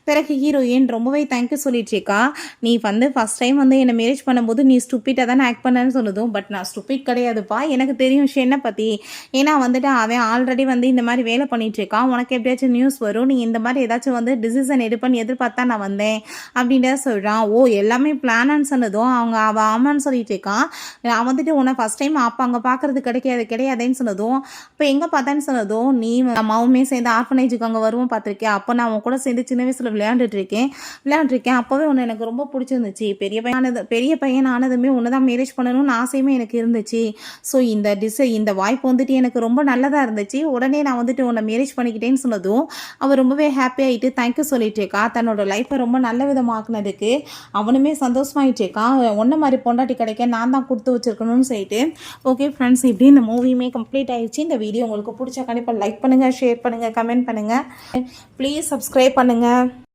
பிறகு ஹீரோயின் ரொம்பவே தேங்க்யூ சொல்லிட்டுருக்கா. நீ வந்து ஃபஸ்ட் டைம் வந்து என்னை மேரேஜ் பண்ணும்போது நீ ஸ்டூப்பிட்டாக தானே ஆக்ட் பண்ணேன்னு சொன்னதும், பட் நான் ஸ்டூப்பிட் கிடையாதுப்பா, எனக்கு தெரியும் என்னை பற்றி. ஏன்னா வந்துட்டு அவன் ஆல்ரெடி வந்து இந்த மாதிரி வேலை பண்ணிகிட்ருக்கான். உனக்கு எப்படியாச்சும் நியூஸ் வரும், நீ இந்த மாதிரி ஏதாச்சும் வந்து டிசிஷன் எடுப்பேன்னு எதிர்பார்த்தா நான் வந்தேன் அப்படின்றத சொல்கிறான். ஓ எல்லாமே பிளானான்னு சொன்னதும் அவன் ஆமான்னு சொல்லிட்டு இருக்கான். நான் வந்துட்டு உன்னை ஃபஸ்ட் டைம் அப்போ அங்கே பார்க்குறது கிடையாதுன்னு சொன்னதும், இப்போ எங்கே பார்த்தேன்னு சொன்னதும், நீ அம்மாவுமே சேர்ந்து ஆர்ஃபனேஜுக்கு அங்கே வருவோம் பார்த்துருக்கேன். அப்போ நான் அவன் கூட சேர்ந்து சின்ன வயசில் விளையாண்டுருக்கேன். அப்போவே உன்னை எனக்கு ரொம்ப பிடிச்சிருந்துச்சு. பெரிய பையன் ஆனதுமே உன்னை தான் மேரேஜ் பண்ணணும்னு ஆசையுமே எனக்கு இருந்துச்சு. ஸோ இந்த வாய்ப்பு வந்துட்டு எனக்கு ரொம்ப நல்லதாக இருந்துச்சு. உடனே நான் வந்துட்டு உன்னை மேரேஜ் பண்ணிக்கிட்டேன்னு சொன்னதும் அவள் ரொம்பவே ஹாப்பி ஆகிட்டு தேங்க்யூ சொல்லிட்டு இருக்கா. தன்னோட லைஃப்பை ரொம்ப நல்ல விதமாக்குனதுக்கு அவனுமே சந்தோஷமாயிட்டு இருக்கான். ஒன்றை மாதிரி பொண்டாட்டி கிடைக்க நான் தான் கொடுத்து வச்சிருக்கணும்னு சொல்லிட்டு. ஓகே ஃப்ரெண்ட்ஸ், இப்படி இந்த மூவியுமே கம்ப்ளீட் ஆயிடுச்சு. இந்த வீடியோ உங்களுக்கு பிடிச்சா கண்டிப்பாக லைக் பண்ணுங்கள், ஷேர் பண்ணுங்கள், கமெண்ட் பண்ணுங்கள். ப்ளீஸ் சப்ஸ்கிரைப் பண்ணுங்கள்.